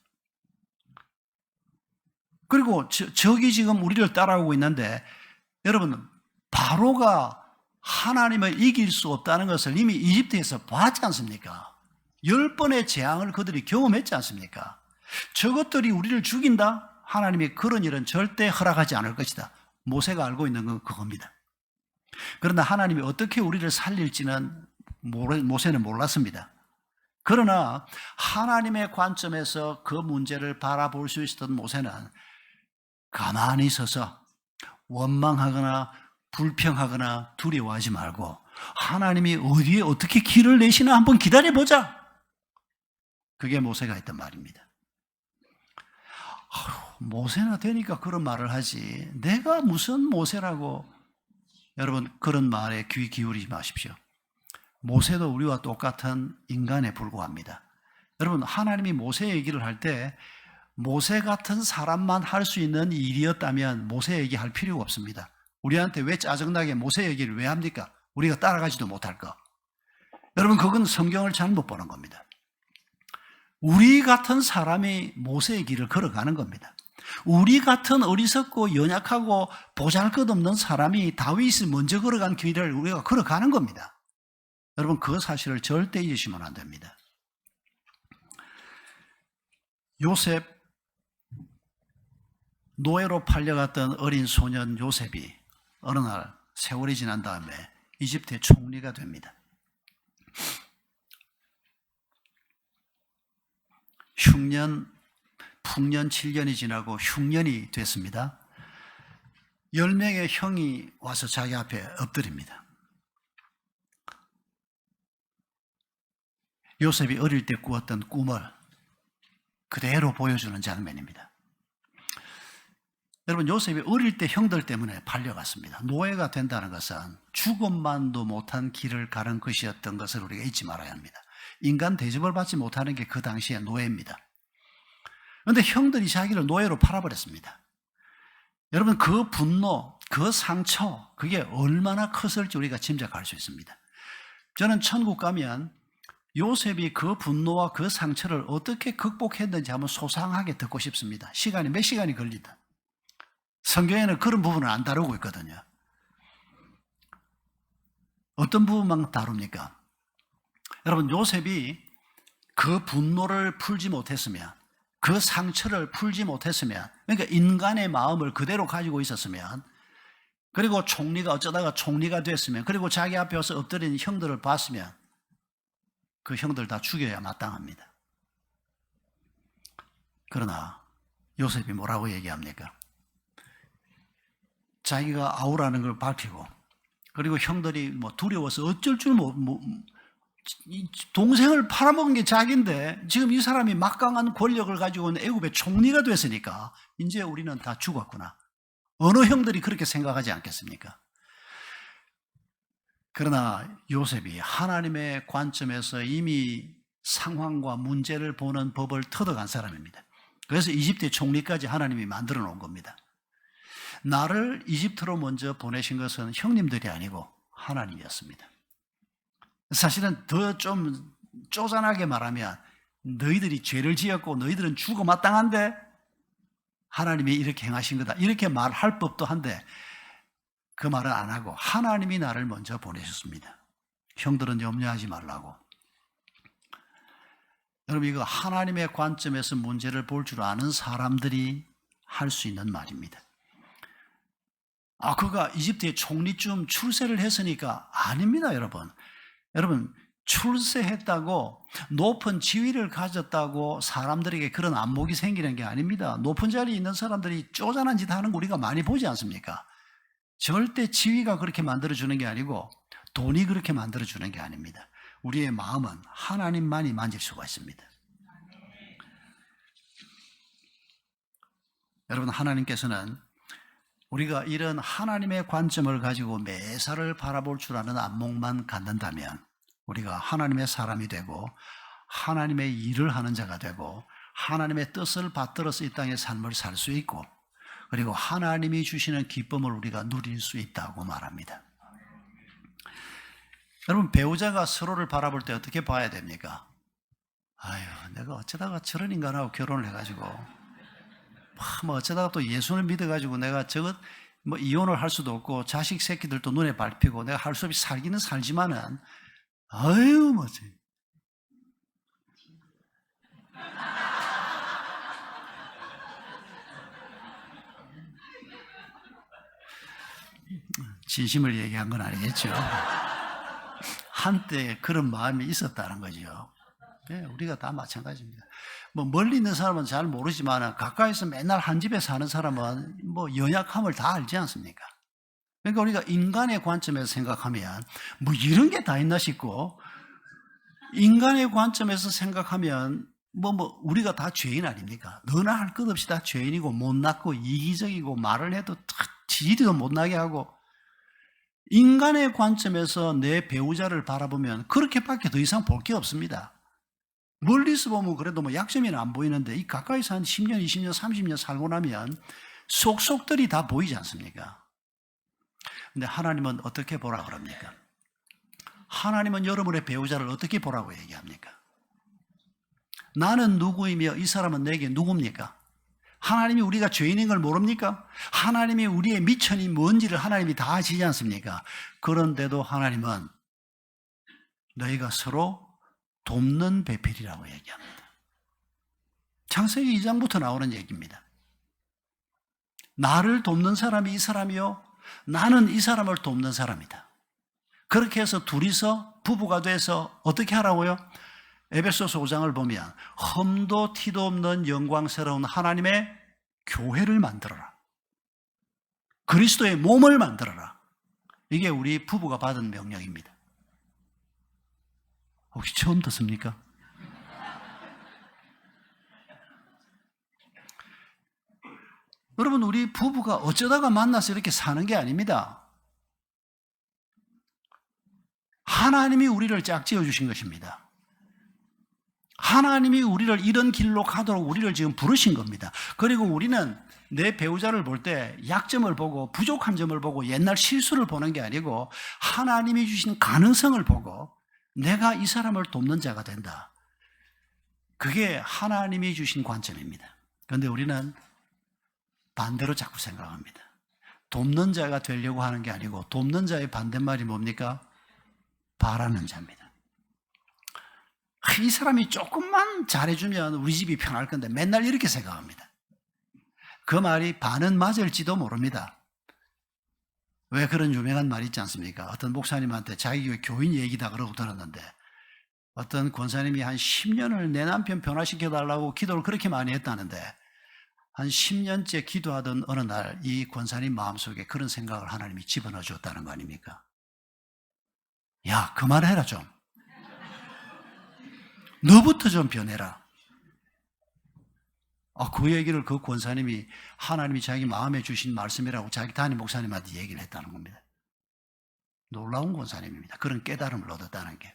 그리고 저기 지금 우리를 따라오고 있는데, 여러분, 바로가 하나님을 이길 수 없다는 것을 이미 이집트에서 봤지 않습니까? 10번의 재앙을 그들이 경험했지 않습니까? 저것들이 우리를 죽인다? 하나님이 그런 일은 절대 허락하지 않을 것이다. 모세가 알고 있는 건 그겁니다. 그러나 하나님이 어떻게 우리를 살릴지는 모세는 몰랐습니다. 그러나 하나님의 관점에서 그 문제를 바라볼 수 있었던 모세는 가만히 서서 원망하거나 불평하거나 두려워하지 말고 하나님이 어디에 어떻게 길을 내시나 한번 기다려보자. 그게 모세가 했던 말입니다. 모세나 되니까 그런 말을 하지 내가 무슨 모세라고. 여러분, 그런 말에 귀 기울이지 마십시오. 모세도 우리와 똑같은 인간에 불과합니다. 여러분, 하나님이 모세 얘기를 할 때 모세 같은 사람만 할 수 있는 일이었다면 모세 얘기할 필요가 없습니다. 우리한테 왜 짜증나게 모세 얘기를 왜 합니까? 우리가 따라가지도 못할 거. 여러분, 그건 성경을 잘못 보는 겁니다. 우리 같은 사람이 모세의 길을 걸어가는 겁니다. 우리 같은 어리석고 연약하고 보잘것없는 사람이 다윗이 먼저 걸어간 길을 우리가 걸어가는 겁니다. 여러분, 그 사실을 절대 잊으시면 안 됩니다. 요셉, 노예로 팔려갔던 어린 소년 요셉이 어느 날 세월이 지난 다음에 이집트의 총리가 됩니다. 풍년 7년이 지나고 흉년이 됐습니다. 10명의 형이 와서 자기 앞에 엎드립니다. 요셉이 어릴 때 꾸었던 꿈을 그대로 보여주는 장면입니다. 여러분, 요셉이 어릴 때 형들 때문에 팔려갔습니다. 노예가 된다는 것은 죽음만도 못한 길을 가는 것이었던 것을 우리가 잊지 말아야 합니다. 인간 대접을 받지 못하는 게 그 당시의 노예입니다. 그런데 형들이 자기를 노예로 팔아버렸습니다. 여러분, 그 분노, 그 상처, 그게 얼마나 컸을지 우리가 짐작할 수 있습니다. 저는 천국 가면 요셉이 그 분노와 그 상처를 어떻게 극복했는지 한번 소상하게 듣고 싶습니다. 몇 시간이 걸리든. 성경에는 그런 부분을 안 다루고 있거든요. 어떤 부분만 다룹니까? 여러분, 요셉이 그 분노를 풀지 못했으면, 그 상처를 풀지 못했으면, 그러니까 인간의 마음을 그대로 가지고 있었으면, 그리고 총리가 어쩌다가 총리가 됐으면, 그리고 자기 앞에 와서 엎드린 형들을 봤으면 그 형들 다 죽여야 마땅합니다. 그러나 요셉이 뭐라고 얘기합니까? 자기가 아우라는 걸 밝히고, 그리고 형들이 뭐 두려워서 어쩔 줄 동생을 팔아먹은 게 자기인데 지금 이 사람이 막강한 권력을 가지고 있는 애굽의 총리가 됐으니까 이제 우리는 다 죽었구나. 어느 형들이 그렇게 생각하지 않겠습니까? 그러나 요셉이 하나님의 관점에서 이미 상황과 문제를 보는 법을 터득한 사람입니다. 그래서 이집트의 총리까지 하나님이 만들어 놓은 겁니다. 나를 이집트로 먼저 보내신 것은 형님들이 아니고 하나님이었습니다. 사실은 더 좀 쪼잔하게 말하면 너희들이 죄를 지었고 너희들은 죽어 마땅한데 하나님이 이렇게 행하신 거다, 이렇게 말할 법도 한데 그 말은 안 하고 하나님이 나를 먼저 보내셨습니다. 형들은 염려하지 말라고. 여러분, 이거 하나님의 관점에서 문제를 볼 줄 아는 사람들이 할 수 있는 말입니다. 그가 이집트의 총리쯤 출세를 했으니까 아닙니다, 여러분. 여러분, 출세했다고 높은 지위를 가졌다고 사람들에게 그런 안목이 생기는 게 아닙니다. 높은 자리에 있는 사람들이 쪼잔한 짓 하는 거 우리가 많이 보지 않습니까? 절대 지위가 그렇게 만들어주는 게 아니고 돈이 그렇게 만들어주는 게 아닙니다. 우리의 마음은 하나님만이 만질 수가 있습니다. 여러분, 하나님께서는 우리가 이런 하나님의 관점을 가지고 매사를 바라볼 줄 아는 안목만 갖는다면 우리가 하나님의 사람이 되고 하나님의 일을 하는 자가 되고 하나님의 뜻을 받들어서 이 땅의 삶을 살 수 있고, 그리고 하나님이 주시는 기쁨을 우리가 누릴 수 있다고 말합니다. 여러분, 배우자가 서로를 바라볼 때 어떻게 봐야 됩니까? 내가 어쩌다가 저런 인간하고 결혼을 해가지고 뭐 어쩌다가 또 예수를 믿어가지고 내가 저것 뭐 이혼을 할 수도 없고 자식 새끼들도 눈에 밟히고 내가 할 수 없이 살기는 살지만은 뭐지. 진심을 얘기한 건 아니겠죠. 한때 그런 마음이 있었다는 거죠. 우리가 다 마찬가지입니다. 뭐 멀리 있는 사람은 잘 모르지만 가까이서 맨날 한 집에 사는 사람은 뭐 연약함을 다 알지 않습니까? 그러니까 우리가 인간의 관점에서 생각하면 뭐 이런 게 다 있나 싶고, 인간의 관점에서 생각하면 우리가 다 죄인 아닙니까? 너나 할 것 없이 다 죄인이고 못났고 이기적이고 말을 해도 지지도 못나게 하고, 인간의 관점에서 내 배우자를 바라보면 그렇게밖에 더 이상 볼 게 없습니다. 멀리서 보면 그래도 뭐 약점이 안 보이는데 이 가까이서 한 10년, 20년, 30년 살고 나면 속속들이 다 보이지 않습니까? 근데 하나님은 어떻게 보라 그럽니까? 하나님은 여러분의 배우자를 어떻게 보라고 얘기합니까? 나는 누구이며 이 사람은 내게 누굽니까? 하나님이 우리가 죄인인 걸 모릅니까? 하나님이 우리의 미천이 뭔지를 하나님이 다 아시지 않습니까? 그런데도 하나님은 너희가 서로 돕는 배필이라고 얘기합니다. 창세기 2장부터 나오는 얘기입니다. 나를 돕는 사람이 이 사람이요, 나는 이 사람을 돕는 사람이다. 그렇게 해서 둘이서 부부가 돼서 어떻게 하라고요? 에베소서 5장을 보면 흠도 티도 없는 영광스러운 하나님의 교회를 만들어라. 그리스도의 몸을 만들어라. 이게 우리 부부가 받은 명령입니다. 혹시 처음 듣습니까? 여러분, 우리 부부가 어쩌다가 만나서 이렇게 사는 게 아닙니다. 하나님이 우리를 짝지어 주신 것입니다. 하나님이 우리를 이런 길로 가도록 우리를 지금 부르신 겁니다. 그리고 우리는 내 배우자를 볼 때 약점을 보고 부족한 점을 보고 옛날 실수를 보는 게 아니고 하나님이 주신 가능성을 보고 내가 이 사람을 돕는 자가 된다. 그게 하나님이 주신 관점입니다. 그런데 우리는 반대로 자꾸 생각합니다. 돕는 자가 되려고 하는 게 아니고 돕는 자의 반대말이 뭡니까? 바라는 자입니다. 이 사람이 조금만 잘해주면 우리 집이 편할 건데 맨날 이렇게 생각합니다. 그 말이 반은 맞을지도 모릅니다. 왜 그런 유명한 말이 있지 않습니까? 어떤 목사님한테 자기 교인 얘기다 그러고 들었는데 어떤 권사님이 한 10년을 내 남편 변화시켜달라고 기도를 그렇게 많이 했다는데 한 10년째 기도하던 어느 날 이 권사님 마음속에 그런 생각을 하나님이 집어넣어 줬다는 거 아닙니까? 야, 그만해라 좀. 너부터 좀 변해라. 그 얘기를 그 권사님이 하나님이 자기 마음에 주신 말씀이라고 자기 담임 목사님한테 얘기를 했다는 겁니다. 놀라운 권사님입니다. 그런 깨달음을 얻었다는 게.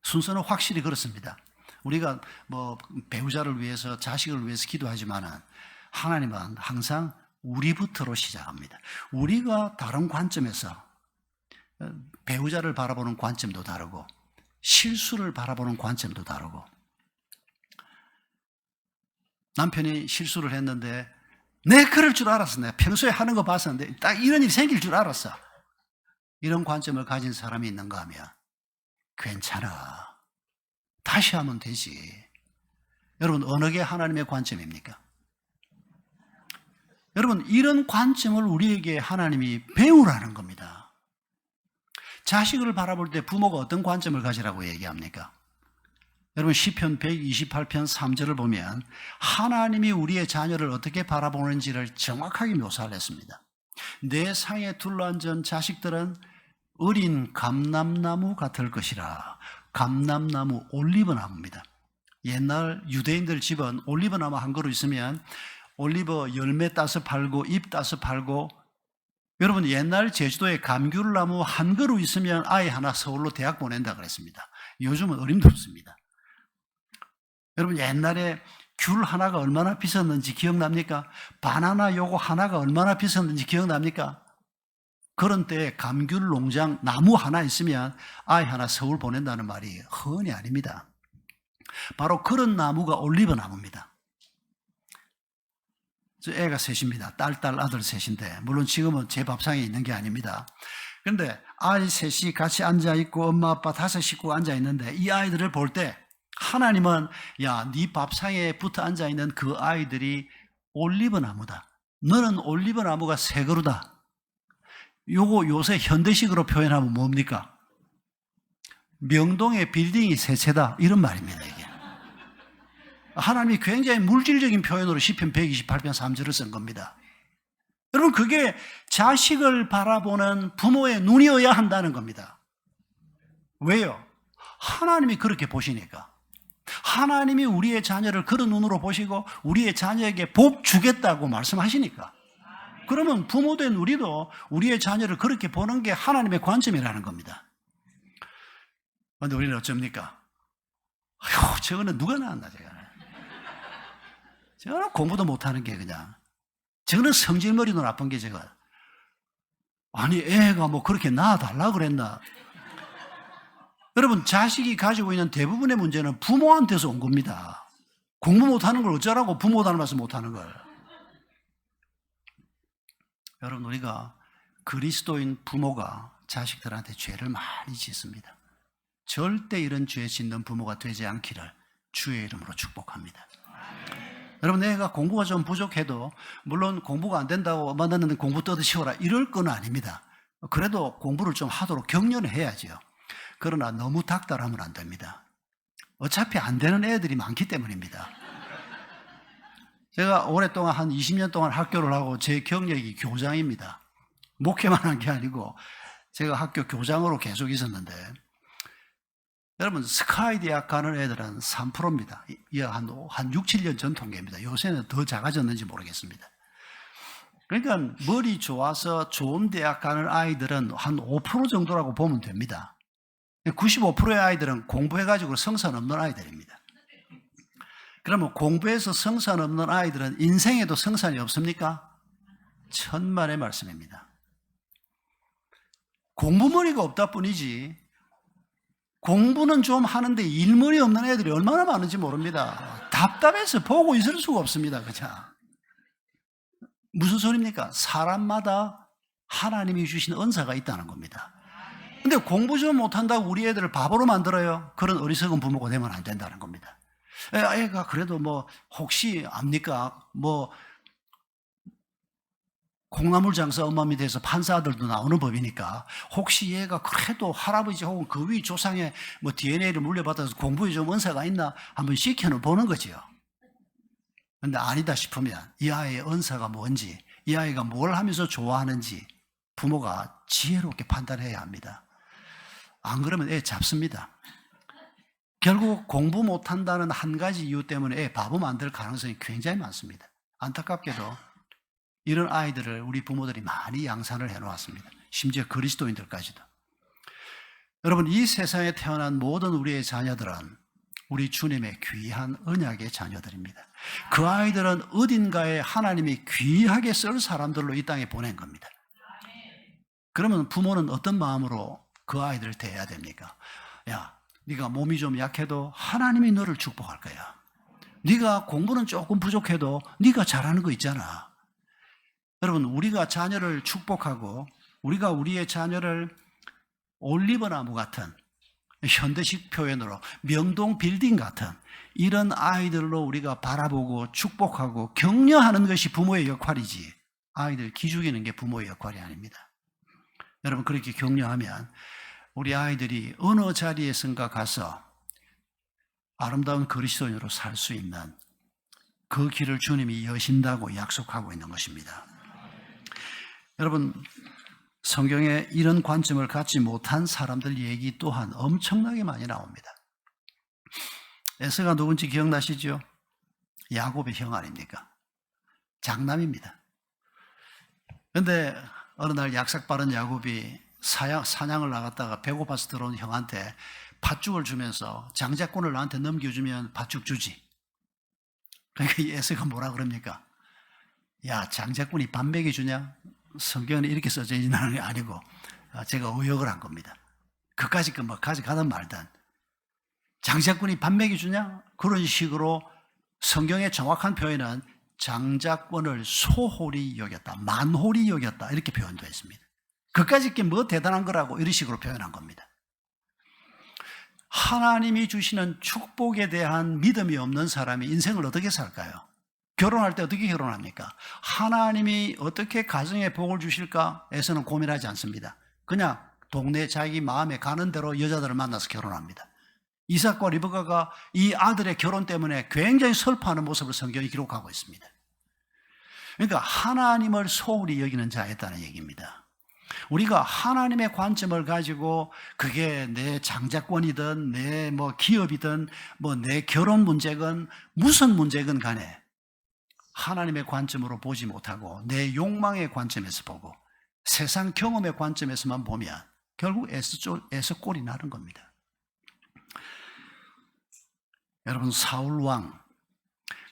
순서는 확실히 그렇습니다. 우리가 뭐 배우자를 위해서 자식을 위해서 기도하지만은 하나님은 항상 우리부터로 시작합니다. 우리가 다른 관점에서 배우자를 바라보는 관점도 다르고 실수를 바라보는 관점도 다르고 남편이 실수를 했는데 내가 그럴 줄 알았어. 내가 평소에 하는 거 봤었는데 딱 이런 일이 생길 줄 알았어. 이런 관점을 가진 사람이 있는가 하면 괜찮아. 다시 하면 되지. 여러분, 어느 게 하나님의 관점입니까? 여러분, 이런 관점을 우리에게 하나님이 배우라는 겁니다. 자식을 바라볼 때 부모가 어떤 관점을 가지라고 얘기합니까? 여러분, 시편 128편 3절을 보면 하나님이 우리의 자녀를 어떻게 바라보는지를 정확하게 묘사를 했습니다. 내 상에 둘러앉은 자식들은 어린 감람나무 같을 것이라. 감람나무, 올리브나무입니다. 옛날 유대인들 집은 올리브나무 한 그루 있으면 올리브 열매 따서 팔고 잎 따서 팔고, 여러분 옛날 제주도에 감귤나무 한 그루 있으면 아이 하나 서울로 대학 보낸다 그랬습니다. 요즘은 어림없습니다. 여러분 옛날에 귤 하나가 얼마나 비쌌는지 기억납니까? 바나나 요거 하나가 얼마나 비쌌는지 기억납니까? 그런 때에 감귤 농장 나무 하나 있으면 아이 하나 서울 보낸다는 말이 흔히 아닙니다. 바로 그런 나무가 올리브 나무입니다. 저 애가 셋입니다. 딸, 아들 셋인데 물론 지금은 제 밥상에 있는 게 아닙니다. 그런데 아이 셋이 같이 앉아있고 엄마 아빠 5 식구가 앉아있는데 이 아이들을 볼 때 하나님은 야, 네 밥상에 붙어 앉아있는 그 아이들이 올리브 나무다. 너는 올리브 나무가 세 그루다. 요거 요새 현대식으로 표현하면 뭡니까? 명동의 빌딩이 세 채다. 이런 말입니다, 이게. 하나님이 굉장히 물질적인 표현으로 시편 128편 3절을 쓴 겁니다. 여러분, 그게 자식을 바라보는 부모의 눈이어야 한다는 겁니다. 왜요? 하나님이 그렇게 보시니까. 하나님이 우리의 자녀를 그런 눈으로 보시고 우리의 자녀에게 복 주겠다고 말씀하시니까. 그러면 부모된 우리도 우리의 자녀를 그렇게 보는 게 하나님의 관점이라는 겁니다. 그런데 우리는 어쩝니까? 아휴, 저거는 누가 낳았나, 저거는 공부도 못하는 게 그냥. 저거는 성질머리도 나쁜 게 저거. 아니, 애가 뭐 그렇게 낳아달라 그랬나? 여러분, 자식이 가지고 있는 대부분의 문제는 부모한테서 온 겁니다. 공부 못하는 걸 어쩌라고 부모 닮아서 못하는 걸. 여러분, 우리가 그리스도인 부모가 자식들한테 죄를 많이 짓습니다. 절대 이런 죄 짓는 부모가 되지 않기를 주의 이름으로 축복합니다. 여러분, 내가 공부가 좀 부족해도 물론 공부가 안 된다고 만났는데 공부 떠드시오라 이럴 건 아닙니다. 그래도 공부를 좀 하도록 격려는 해야죠. 그러나 너무 닥달하면 안 됩니다. 어차피 안 되는 애들이 많기 때문입니다. 제가 오랫동안 한 20년 동안 학교를 하고 제 경력이 교장입니다. 목회만 한 게 아니고 제가 학교 교장으로 계속 있었는데, 여러분 스카이 대학 가는 애들은 3%입니다. 한 6, 7년 전 통계입니다. 요새는 더 작아졌는지 모르겠습니다. 그러니까 머리 좋아서 좋은 대학 가는 아이들은 한 5% 정도라고 보면 됩니다. 95%의 아이들은 공부해가지고 성산 없는 아이들입니다. 그러면 공부해서 성산 없는 아이들은 인생에도 성산이 없습니까? 천만의 말씀입니다. 공부머리가 없다 뿐이지 공부는 좀 하는데 일머리 없는 애들이 얼마나 많은지 모릅니다. 답답해서 보고 있을 수가 없습니다. 그죠? 무슨 소리입니까? 사람마다 하나님이 주신 은사가 있다는 겁니다. 근데 공부 좀 못한다고 우리 애들을 바보로 만들어요? 그런 어리석은 부모가 되면 안 된다는 겁니다. 애가 그래도 뭐 혹시 압니까? 뭐 콩나물 장사 엄마 밑에서 판사들도 나오는 법이니까 혹시 얘가 그래도 할아버지 혹은 그 위 조상의 뭐 DNA를 물려받아서 공부에 좀 은사가 있나 한번 시켜는 보는 거지요. 근데 아니다 싶으면 이 아이의 은사가 뭔지, 이 아이가 뭘 하면서 좋아하는지 부모가 지혜롭게 판단해야 합니다. 안 그러면 애 잡습니다. 결국 공부 못한다는 한 가지 이유 때문에 애 바보 만들 가능성이 굉장히 많습니다. 안타깝게도 이런 아이들을 우리 부모들이 많이 양산을 해놓았습니다. 심지어 그리스도인들까지도. 여러분, 이 세상에 태어난 모든 우리의 자녀들은 우리 주님의 귀한 언약의 자녀들입니다. 그 아이들은 어딘가에 하나님이 귀하게 쓸 사람들로 이 땅에 보낸 겁니다. 그러면 부모는 어떤 마음으로 그 아이들을 대해야 됩니까? 야, 네가 몸이 좀 약해도 하나님이 너를 축복할 거야. 네가 공부는 조금 부족해도 네가 잘하는 거 있잖아. 여러분, 우리가 자녀를 축복하고 우리가 우리의 자녀를 올리브나무 같은, 현대식 표현으로 명동 빌딩 같은 이런 아이들로 우리가 바라보고 축복하고 격려하는 것이 부모의 역할이지, 아이들 기죽이는 게 부모의 역할이 아닙니다. 여러분, 그렇게 격려하면 우리 아이들이 어느 자리에선가 가서 아름다운 그리스도인으로 살 수 있는 그 길을 주님이 여신다고 약속하고 있는 것입니다. 여러분, 성경에 이런 관점을 갖지 못한 사람들 얘기 또한 엄청나게 많이 나옵니다. 에서가 누군지 기억나시죠? 야곱의 형 아닙니까? 장남입니다. 그런데 어느 날 약삭 빠른 야곱이 사냥을 나갔다가 배고파서 들어온 형한테 팥죽을 주면서 장자권을 나한테 넘겨주면 팥죽 주지. 그러니까 에서가 뭐라 그럽니까? 야, 장자권이 밥 먹여주냐? 성경은 이렇게 써져 있는 게 아니고 제가 의역을 한 겁니다. 그까짓 거 뭐 가져가든 말든 장자권이 밥 먹여주냐? 그런 식으로 성경의 정확한 표현은 장자권을 소홀히 여겼다, 만홀히 여겼다, 이렇게 표현되어 있습니다. 그까짓 게 뭐 대단한 거라고 이런 식으로 표현한 겁니다. 하나님이 주시는 축복에 대한 믿음이 없는 사람이 인생을 어떻게 살까요? 결혼할 때 어떻게 결혼합니까? 하나님이 어떻게 가정에 복을 주실까에서는 고민하지 않습니다. 그냥 동네 자기 마음에 가는 대로 여자들을 만나서 결혼합니다. 이삭과 리브가가 이 아들의 결혼 때문에 굉장히 슬퍼하는 모습을 성경이 기록하고 있습니다. 그러니까 하나님을 소홀히 여기는 자였다는 얘기입니다. 우리가 하나님의 관점을 가지고 그게 내 장자권이든 내 뭐 기업이든 뭐 내 결혼 문제건 무슨 문제건 간에 하나님의 관점으로 보지 못하고 내 욕망의 관점에서 보고 세상 경험의 관점에서만 보면 결국 애서 꼴이 나는 겁니다. 여러분, 사울 왕,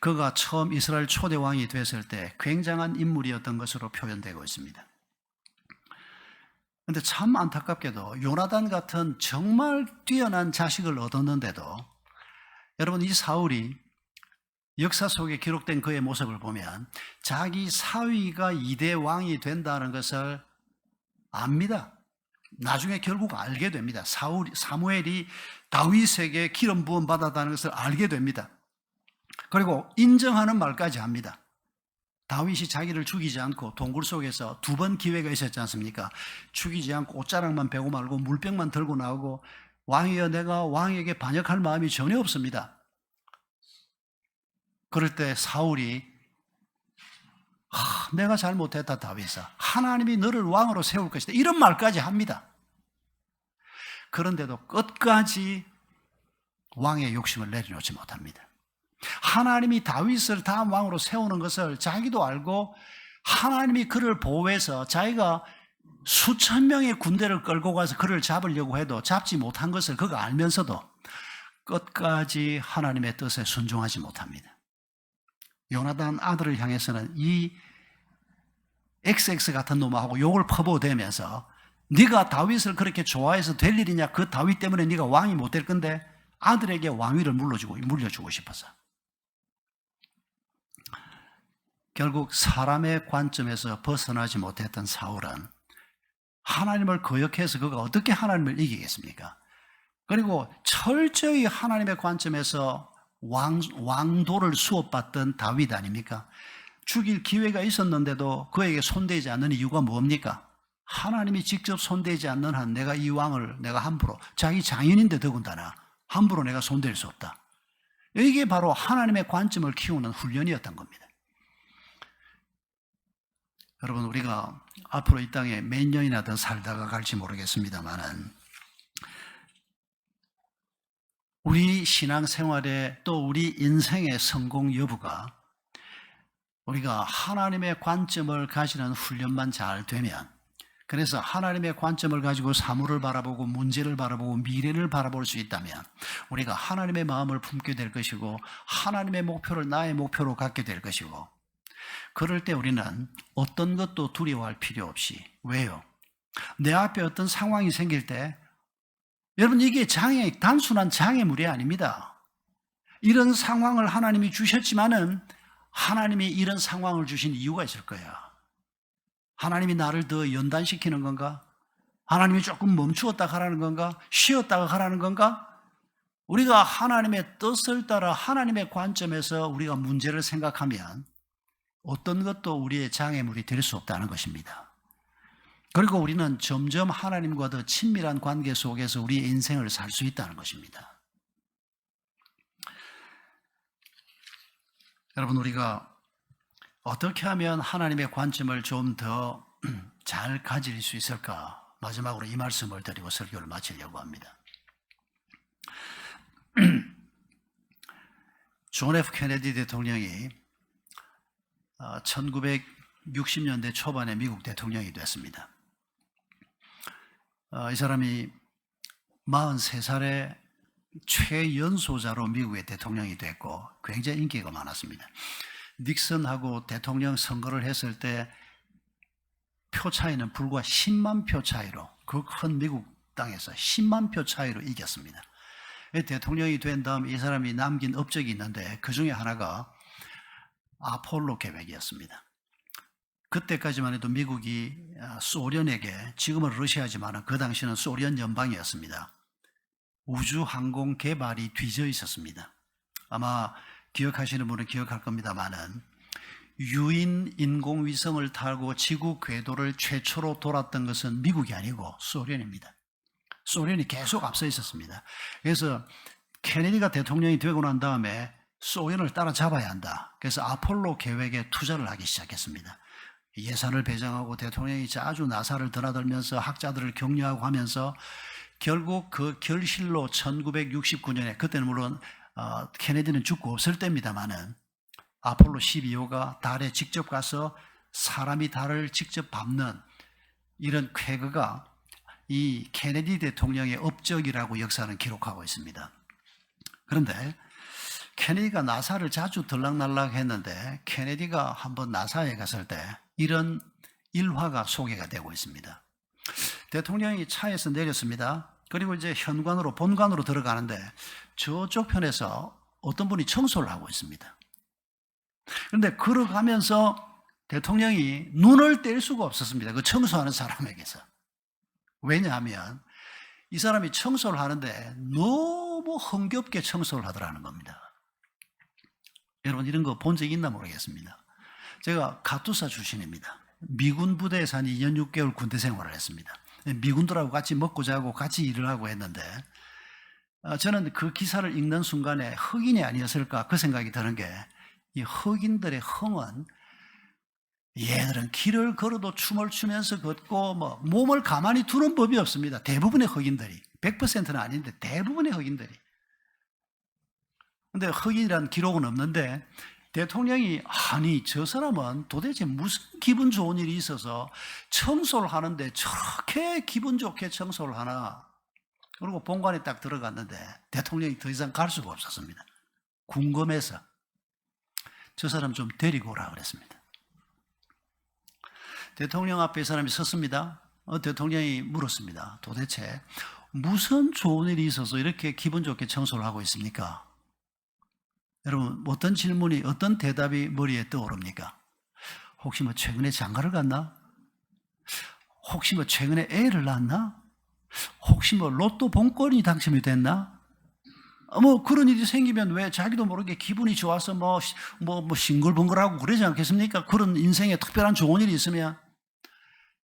그가 처음 이스라엘 초대 왕이 됐을 때 굉장한 인물이었던 것으로 표현되고 있습니다. 그런데 참 안타깝게도 요나단 같은 정말 뛰어난 자식을 얻었는데도 여러분, 이 사울이 역사 속에 기록된 그의 모습을 보면 자기 사위가 2대 왕이 된다는 것을 압니다. 나중에 결국 알게 됩니다. 사무엘이 다윗에게 기름 부음 받았다는 것을 알게 됩니다. 그리고 인정하는 말까지 합니다. 다윗이 자기를 죽이지 않고 동굴 속에서 2번 기회가 있었지 않습니까? 죽이지 않고 옷자락만 베고 말고 물병만 들고 나오고, 왕이여, 내가 왕에게 반역할 마음이 전혀 없습니다. 그럴 때 사울이 내가 잘못했다 다윗아, 하나님이 너를 왕으로 세울 것이다, 이런 말까지 합니다. 그런데도 끝까지 왕의 욕심을 내려놓지 못합니다. 하나님이 다윗을 다음 왕으로 세우는 것을 자기도 알고 하나님이 그를 보호해서 자기가 수천 명의 군대를 끌고 가서 그를 잡으려고 해도 잡지 못한 것을 그가 알면서도 끝까지 하나님의 뜻에 순종하지 못합니다. 요나단 아들을 향해서는 이 XX 같은 놈하고 욕을 퍼부어대면서 네가 다윗을 그렇게 좋아해서 될 일이냐, 그 다윗 때문에 네가 왕이 못 될 건데, 아들에게 왕위를 물려주고 싶어서. 결국 사람의 관점에서 벗어나지 못했던 사울은 하나님을 거역해서 그가 어떻게 하나님을 이기겠습니까? 그리고 철저히 하나님의 관점에서 왕도를 수업받던 다윗 아닙니까? 죽일 기회가 있었는데도 그에게 손대지 않는 이유가 뭡니까? 하나님이 직접 손대지 않는 한 내가 이 왕을 내가 함부로, 자기 장인인데 더군다나 함부로 내가 손댈 수 없다. 이게 바로 하나님의 관점을 키우는 훈련이었던 겁니다. 여러분, 우리가 앞으로 이 땅에 몇 년이나 더 살다가 갈지 모르겠습니다만은 우리 신앙생활에 또 우리 인생의 성공 여부가 우리가 하나님의 관점을 가지는 훈련만 잘 되면, 그래서 하나님의 관점을 가지고 사물을 바라보고 문제를 바라보고 미래를 바라볼 수 있다면 우리가 하나님의 마음을 품게 될 것이고 하나님의 목표를 나의 목표로 갖게 될 것이고, 그럴 때 우리는 어떤 것도 두려워할 필요 없이, 왜요? 내 앞에 어떤 상황이 생길 때, 여러분, 이게 단순한 장애물이 아닙니다. 이런 상황을 하나님이 주셨지만은 하나님이 이런 상황을 주신 이유가 있을 거야. 하나님이 나를 더 연단시키는 건가? 하나님이 조금 멈추었다 가라는 건가? 쉬었다가 가라는 건가? 우리가 하나님의 뜻을 따라 하나님의 관점에서 우리가 문제를 생각하면 어떤 것도 우리의 장애물이 될 수 없다는 것입니다. 그리고 우리는 점점 하나님과 더 친밀한 관계 속에서 우리의 인생을 살 수 있다는 것입니다. 여러분, 우리가 어떻게 하면 하나님의 관점을 좀 더 잘 가질 수 있을까? 마지막으로 이 말씀을 드리고 설교를 마치려고 합니다. 존 F 케네디 대통령이 1960년대 초반에 미국 대통령이 됐습니다. 이 사람이 43살에 최연소자로 미국의 대통령이 됐고 굉장히 인기가 많았습니다. 닉슨하고 대통령 선거를 했을 때 표 차이는 불과 10만 표 차이로, 그 큰 미국 땅에서 10만 표 차이로 이겼습니다. 대통령이 된 다음 이 사람이 남긴 업적이 있는데 그 중에 하나가 아폴로 계획이었습니다. 그때까지만 해도 미국이 소련에게, 지금은 러시아지만 그 당시는 소련 연방이었습니다, 우주항공 개발이 뒤져 있었습니다. 아마 기억하시는 분은 기억할 겁니다만은 유인 인공위성을 타고 지구 궤도를 최초로 돌았던 것은 미국이 아니고 소련입니다. 소련이 계속 앞서 있었습니다. 그래서 케네디가 대통령이 되고 난 다음에 소련을 따라잡아야 한다. 그래서 아폴로 계획에 투자를 하기 시작했습니다. 예산을 배정하고 대통령이 자주 나사를 드나들면서 학자들을 격려하고 하면서 결국 그 결실로 1969년에, 그때는 물론 케네디는 죽고 없을 때입니다만은 아폴로 12호가 달에 직접 가서 사람이 달을 직접 밟는 이런 쾌거가 이 케네디 대통령의 업적이라고 역사는 기록하고 있습니다. 그런데 케네디가 나사를 자주 들락날락 했는데 케네디가 한번 나사에 갔을 때 이런 일화가 소개가 되고 있습니다. 대통령이 차에서 내렸습니다. 그리고 이제 본관으로 들어가는데 저쪽 편에서 어떤 분이 청소를 하고 있습니다. 그런데 걸어가면서 대통령이 눈을 뗄 수가 없었습니다. 그 청소하는 사람에게서. 왜냐하면 이 사람이 청소를 하는데 너무 흥겹게 청소를 하더라는 겁니다. 여러분, 이런 거 본 적 있나 모르겠습니다. 제가 카투사 출신입니다. 미군 부대에서 한 2년 6개월 군대 생활을 했습니다. 미군들하고 같이 먹고 자고 같이 일을 하고 했는데 저는 그 기사를 읽는 순간에 흑인이 아니었을까 그 생각이 드는 게, 이 흑인들의 흥은 얘들은 길을 걸어도 춤을 추면서 걷고 몸을 가만히 두는 법이 없습니다. 대부분의 흑인들이, 100%는 아닌데 대부분의 흑인들이. 근데 흑인이라는 기록은 없는데 대통령이, 아니 저 사람은 도대체 무슨 기분 좋은 일이 있어서 청소를 하는데 저렇게 기분 좋게 청소를 하나. 그리고 본관에 딱 들어갔는데 대통령이 더 이상 갈 수가 없었습니다. 궁금해서 저 사람 좀 데리고 오라 그랬습니다. 대통령 앞에 이 사람이 섰습니다. 대통령이 물었습니다. 도대체 무슨 좋은 일이 있어서 이렇게 기분 좋게 청소를 하고 있습니까? 여러분, 어떤 질문이, 어떤 대답이 머리에 떠오릅니까? 혹시 최근에 장가를 갔나? 혹시 최근에 애를 낳았나? 혹시 로또 복권이 당첨이 됐나? 뭐 그런 일이 생기면 왜 자기도 모르게 기분이 좋아서 싱글벙글하고 그러지 않겠습니까? 그런 인생에 특별한 좋은 일이 있으면.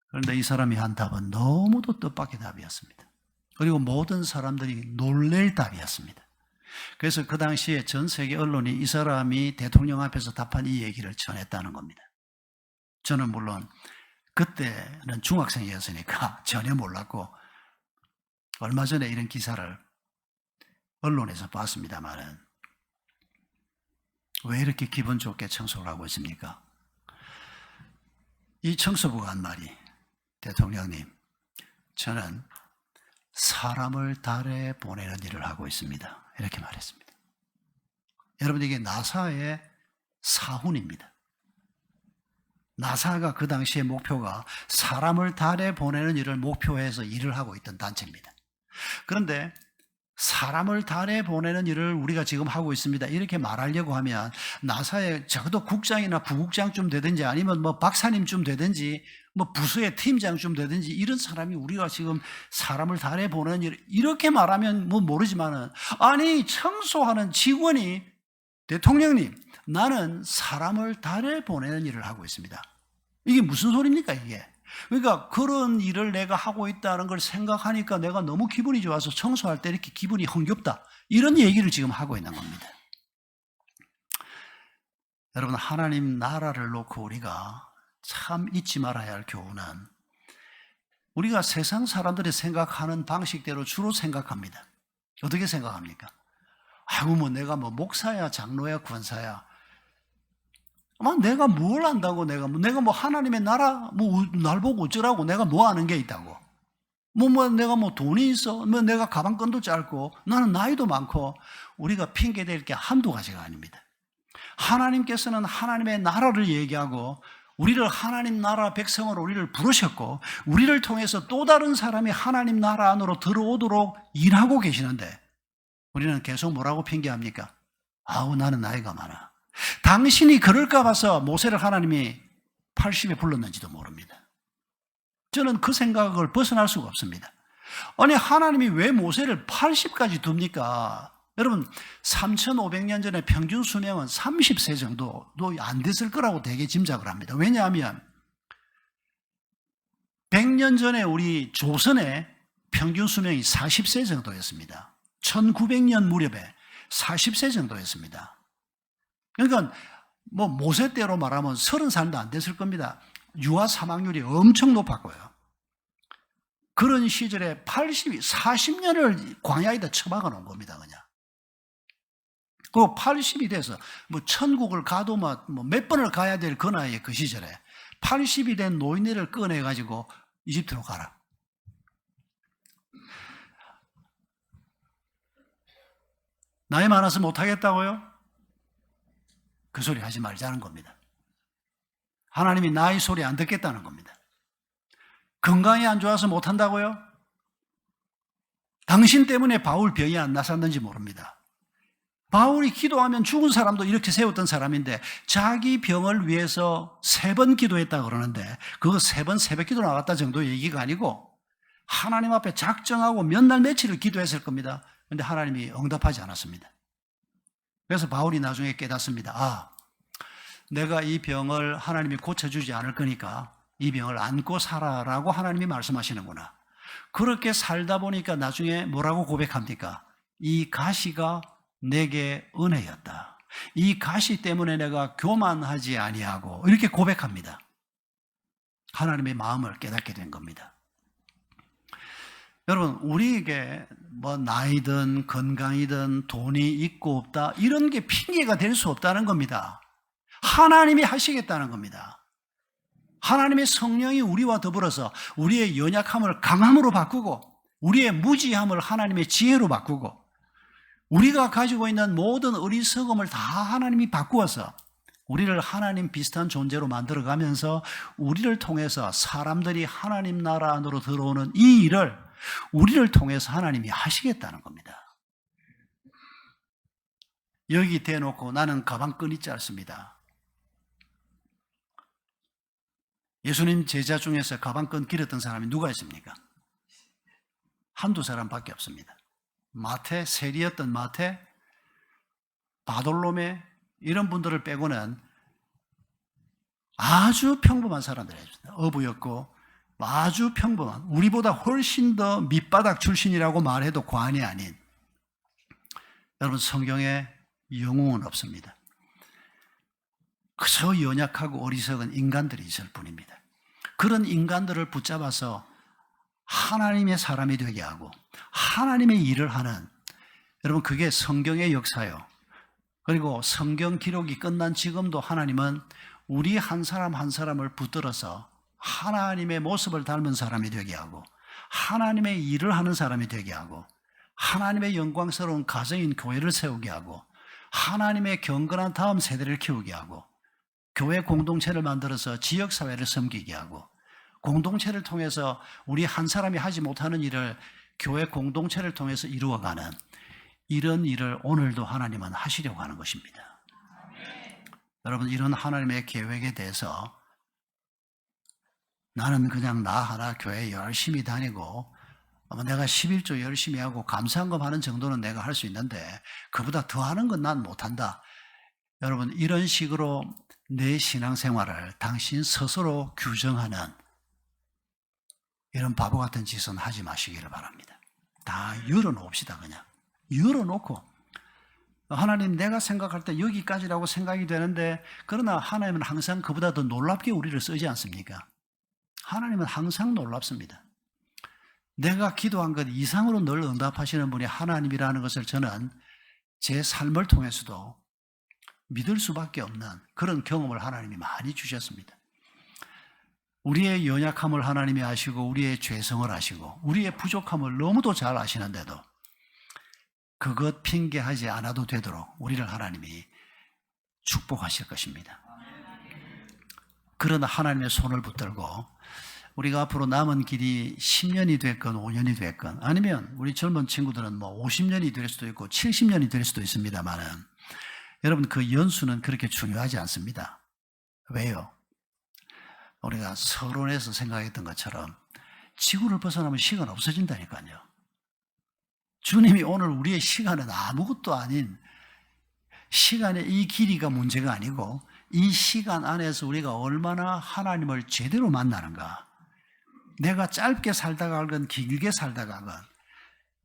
그런데 이 사람이 한 답은 너무도 뜻밖의 답이었습니다. 그리고 모든 사람들이 놀랄 답이었습니다. 그래서 그 당시에 전 세계 언론이 이 사람이 대통령 앞에서 답한 이 얘기를 전했다는 겁니다. 저는 물론 그때는 중학생이었으니까 전혀 몰랐고 얼마 전에 이런 기사를 언론에서 봤습니다만은 왜 이렇게 기분 좋게 청소를 하고 있습니까? 이 청소부가 한 말이, 대통령님, 저는 사람을 달에 보내는 일을 하고 있습니다. 이렇게 말했습니다. 여러분, 이게 나사의 사훈입니다. 나사가 그 당시의 목표가 사람을 달에 보내는 일을 목표해서 일을 하고 있던 단체입니다. 그런데 사람을 달에 보내는 일을 우리가 지금 하고 있습니다. 이렇게 말하려고 하면 나사의 적어도 국장이나 부국장쯤 되든지 아니면 뭐 박사님쯤 되든지 뭐 부서의 팀장쯤 되든지 이런 사람이 우리가 지금 사람을 달에 보내는 일 이렇게 말하면 뭐 모르지만은 아니 청소하는 직원이 대통령님 나는 사람을 달에 보내는 일을 하고 있습니다. 이게 무슨 소리입니까 이게? 그러니까 그런 일을 내가 하고 있다는 걸 생각하니까 내가 너무 기분이 좋아서 청소할 때 이렇게 기분이 흥겹다. 이런 얘기를 지금 하고 있는 겁니다. 여러분, 하나님 나라를 놓고 우리가 참 잊지 말아야 할 교훈은 우리가 세상 사람들이 생각하는 방식대로 주로 생각합니다. 어떻게 생각합니까? 아이고, 뭐 내가 뭐 목사야, 장로야, 권사야. 내가 뭘 안다고 내가 뭐 하나님의 나라 날 보고 어쩌라고 내가 뭐 아는 게 있다고 내가 뭐 돈이 있어 내가 가방끈도 짧고 나는 나이도 많고 우리가 핑계 댈 게 한두 가지가 아닙니다. 하나님께서는 하나님의 나라를 얘기하고 우리를 하나님 나라 백성으로 우리를 부르셨고 우리를 통해서 또 다른 사람이 하나님 나라 안으로 들어오도록 일하고 계시는데 우리는 계속 뭐라고 핑계합니까? 아우 나는 나이가 많아. 당신이 그럴까 봐서 모세를 하나님이 80에 불렀는지도 모릅니다. 저는 그 생각을 벗어날 수가 없습니다. 아니 하나님이 왜 모세를 80까지 둡니까? 여러분 3500년 전에 평균 수명은 30세 정도도 안 됐을 거라고 되게 짐작을 합니다. 왜냐하면 100년 전에 우리 조선의 평균 수명이 40세 정도였습니다. 1900년 무렵에 40세 정도였습니다. 그러니까 뭐 모세 때로 말하면 30살도 안 됐을 겁니다. 유아 사망률이 엄청 높았고요. 그런 시절에 40년을 광야에다 처박아 놓은 겁니다, 그냥. 그리고 80이 돼서 뭐 천국을 가도 몇 번을 가야 될 그 나이에 그 시절에 80이 된 노인네를 꺼내가지고 이집트로 가라. 나이 많아서 못하겠다고요? 그 소리 하지 말자는 겁니다. 하나님이 나의 소리 안 듣겠다는 겁니다. 건강이 안 좋아서 못한다고요? 당신 때문에 바울 병이 안 나섰는지 모릅니다. 바울이 기도하면 죽은 사람도 이렇게 세웠던 사람인데 자기 병을 위해서 3번 기도했다 그러는데 그거 3번 새벽 기도 나갔다 정도 얘기가 아니고 하나님 앞에 작정하고 몇 날 며칠을 기도했을 겁니다. 그런데 하나님이 응답하지 않았습니다. 그래서 바울이 나중에 깨닫습니다. 내가 이 병을 하나님이 고쳐주지 않을 거니까 이 병을 안고 살아라고 하나님이 말씀하시는구나. 그렇게 살다 보니까 나중에 뭐라고 고백합니까? 이 가시가 내게 은혜였다. 이 가시 때문에 내가 교만하지 아니하고 이렇게 고백합니다. 하나님의 마음을 깨닫게 된 겁니다. 여러분, 우리에게 뭐 나이든 건강이든 돈이 있고 없다 이런 게 핑계가 될 수 없다는 겁니다. 하나님이 하시겠다는 겁니다. 하나님의 성령이 우리와 더불어서 우리의 연약함을 강함으로 바꾸고 우리의 무지함을 하나님의 지혜로 바꾸고 우리가 가지고 있는 모든 어리석음을 다 하나님이 바꾸어서 우리를 하나님 비슷한 존재로 만들어가면서 우리를 통해서 사람들이 하나님 나라 안으로 들어오는 이 일을 우리를 통해서 하나님이 하시겠다는 겁니다. 여기 대놓고 나는 가방끈이 짧습니다. 예수님 제자 중에서 가방끈 길었던 사람이 누가 있습니까? 한두 사람밖에 없습니다. 마태, 세리였던 마태, 바돌로메 이런 분들을 빼고는 아주 평범한 사람들이었습니다. 어부였고 아주 평범한, 우리보다 훨씬 더 밑바닥 출신이라고 말해도 과언이 아닌, 여러분 성경에 영웅은 없습니다. 그저 연약하고 어리석은 인간들이 있을 뿐입니다. 그런 인간들을 붙잡아서 하나님의 사람이 되게 하고 하나님의 일을 하는, 여러분 그게 성경의 역사요. 그리고 성경 기록이 끝난 지금도 하나님은 우리 한 사람 한 사람을 붙들어서 하나님의 모습을 닮은 사람이 되게 하고 하나님의 일을 하는 사람이 되게 하고 하나님의 영광스러운 가정인 교회를 세우게 하고 하나님의 경건한 다음 세대를 키우게 하고 교회 공동체를 만들어서 지역사회를 섬기게 하고 공동체를 통해서 우리 한 사람이 하지 못하는 일을 교회 공동체를 통해서 이루어가는 이런 일을 오늘도 하나님은 하시려고 하는 것입니다. 여러분 이런 하나님의 계획에 대해서 나는 그냥 나 하나 교회 열심히 다니고 내가 11조 열심히 하고 감사한금 하는 정도는 내가 할 수 있는데 그보다 더 하는 건 난 못한다. 여러분 이런 식으로 내 신앙생활을 당신 스스로 규정하는 이런 바보 같은 짓은 하지 마시기를 바랍니다. 다 열어놓읍시다. 그냥 열어놓고 하나님 내가 생각할 때 여기까지라고 생각이 되는데, 그러나 하나님은 항상 그보다 더 놀랍게 우리를 쓰지 않습니까? 하나님은 항상 놀랍습니다. 내가 기도한 것 이상으로 늘 응답하시는 분이 하나님이라는 것을 저는 제 삶을 통해서도 믿을 수밖에 없는 그런 경험을 하나님이 많이 주셨습니다. 우리의 연약함을 하나님이 아시고 우리의 죄성을 아시고 우리의 부족함을 너무도 잘 아시는데도 그것 핑계하지 않아도 되도록 우리를 하나님이 축복하실 것입니다. 그런 하나님의 손을 붙들고 우리가 앞으로 남은 길이 10년이 됐건 5년이 됐건 아니면 우리 젊은 친구들은 뭐 50년이 될 수도 있고 70년이 될 수도 있습니다만은 여러분 그 연수는 그렇게 중요하지 않습니다. 왜요? 우리가 서론에서 생각했던 것처럼 지구를 벗어나면 시간 없어진다니까요. 주님이 오늘 우리의 시간은 아무것도 아닌, 시간의 이 길이가 문제가 아니고 이 시간 안에서 우리가 얼마나 하나님을 제대로 만나는가. 내가 짧게 살다가 하건 길게 살다가 하건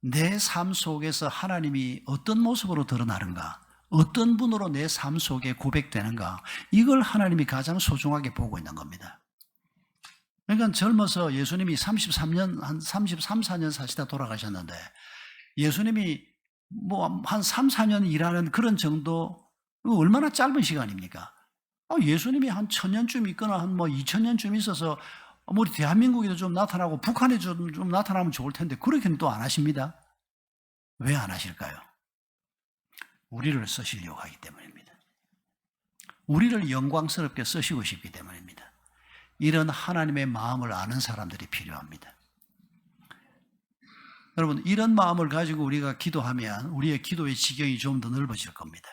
내 삶 속에서 하나님이 어떤 모습으로 드러나는가, 어떤 분으로 내 삶 속에 고백되는가, 이걸 하나님이 가장 소중하게 보고 있는 겁니다. 그러니까 젊어서 예수님이 33년, 한 33, 4년 사시다 돌아가셨는데 예수님이 뭐 한 3, 4년 일하는 그런 정도, 얼마나 짧은 시간입니까? 예수님이 한 1000년쯤 있거나 한 뭐 2000년쯤 있어서 뭐 우리 대한민국에도 좀 나타나고 북한에 좀 나타나면 좋을 텐데 그렇게는 또 안 하십니다. 왜 안 하실까요? 우리를 쓰시려고 하기 때문입니다. 우리를 영광스럽게 쓰시고 싶기 때문입니다. 이런 하나님의 마음을 아는 사람들이 필요합니다. 여러분 이런 마음을 가지고 우리가 기도하면 우리의 기도의 지경이 좀 더 넓어질 겁니다.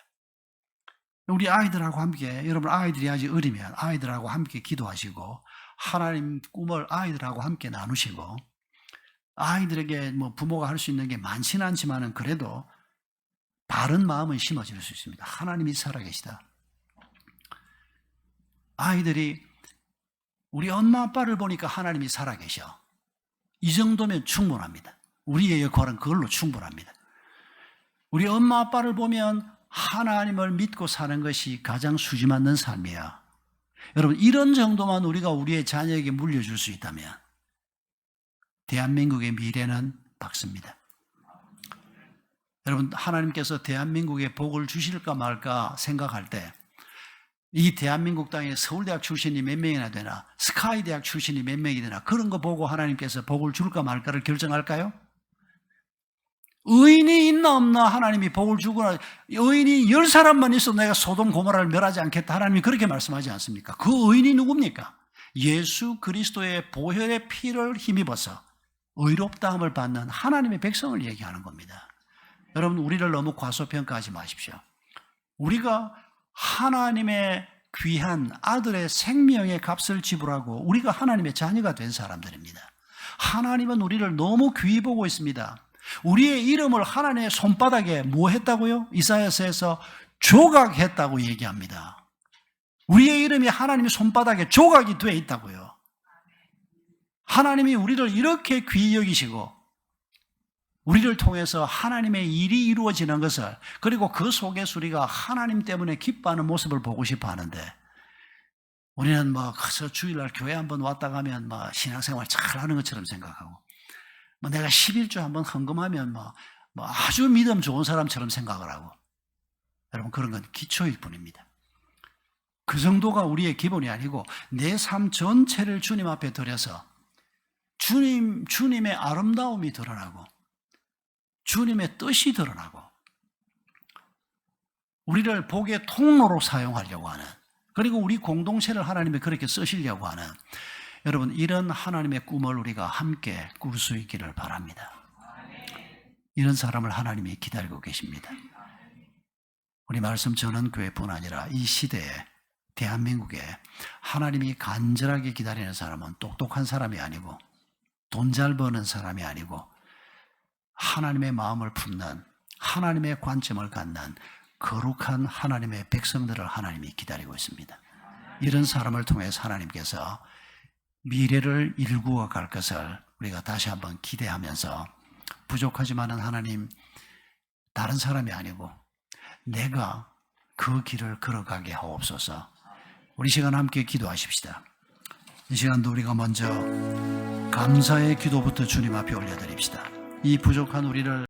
우리 아이들하고 함께, 여러분 아이들이 아직 어리면 아이들하고 함께 기도하시고 하나님 꿈을 아이들하고 함께 나누시고, 아이들에게 뭐 부모가 할 수 있는 게 많지는 않지만은 그래도 바른 마음은 심어질 수 있습니다. 하나님이 살아계시다. 아이들이 우리 엄마 아빠를 보니까 하나님이 살아계셔. 이 정도면 충분합니다. 우리의 역할은 그걸로 충분합니다. 우리 엄마 아빠를 보면 하나님을 믿고 사는 것이 가장 수지 맞는 삶이야. 여러분 이런 정도만 우리가 우리의 자녀에게 물려줄 수 있다면 대한민국의 미래는 밝습니다. 여러분 하나님께서 대한민국에 복을 주실까 말까 생각할 때 이 대한민국 땅에 서울대학 출신이 몇 명이나 되나, 스카이대학 출신이 몇 명이 되나, 그런 거 보고 하나님께서 복을 줄까 말까를 결정할까요? 의인이 있나 없나 하나님이 복을 주거나, 의인이 10사람만 있어도 내가 소돔 고모라를 멸하지 않겠다, 하나님이 그렇게 말씀하지 않습니까? 그 의인이 누굽니까? 예수 그리스도의 보혈의 피를 힘입어서 의롭다함을 받는 하나님의 백성을 얘기하는 겁니다. 여러분 우리를 너무 과소평가하지 마십시오. 우리가 하나님의 귀한 아들의 생명의 값을 지불하고 우리가 하나님의 자녀가 된 사람들입니다. 하나님은 우리를 너무 귀히 보고 있습니다. 우리의 이름을 하나님의 손바닥에 뭐 했다고요? 이사야서에서 조각했다고 얘기합니다. 우리의 이름이 하나님의 손바닥에 조각이 되어 있다고요. 하나님이 우리를 이렇게 귀히 여기시고 우리를 통해서 하나님의 일이 이루어지는 것을, 그리고 그 속에서 우리가 하나님 때문에 기뻐하는 모습을 보고 싶어 하는데, 우리는 그래서 주일날 교회 한번 왔다 가면 신앙생활 잘 하는 것처럼 생각하고, 내가 11조 한번 헌금하면 아주 믿음 좋은 사람처럼 생각을 하고, 여러분, 그런 건 기초일 뿐입니다. 그 정도가 우리의 기본이 아니고, 내 삶 전체를 주님 앞에 드려서 주님의 아름다움이 드러나고 주님의 뜻이 드러나고 우리를 복의 통로로 사용하려고 하는, 그리고 우리 공동체를 하나님이 그렇게 쓰시려고 하는, 여러분, 이런 하나님의 꿈을 우리가 함께 꿀 수 있기를 바랍니다. 이런 사람을 하나님이 기다리고 계십니다. 우리 말씀 전원 교회뿐 아니라 이 시대에, 대한민국에 하나님이 간절하게 기다리는 사람은 똑똑한 사람이 아니고 돈 잘 버는 사람이 아니고 하나님의 마음을 품는, 하나님의 관점을 갖는 거룩한 하나님의 백성들을 하나님이 기다리고 있습니다. 이런 사람을 통해서 하나님께서 미래를 일구어 갈 것을 우리가 다시 한번 기대하면서, 부족하지만은 하나님, 다른 사람이 아니고 내가 그 길을 걸어가게 하옵소서. 우리 시간 함께 기도하십시다. 이 시간도 우리가 먼저 감사의 기도부터 주님 앞에 올려드립시다. 이 부족한 우리를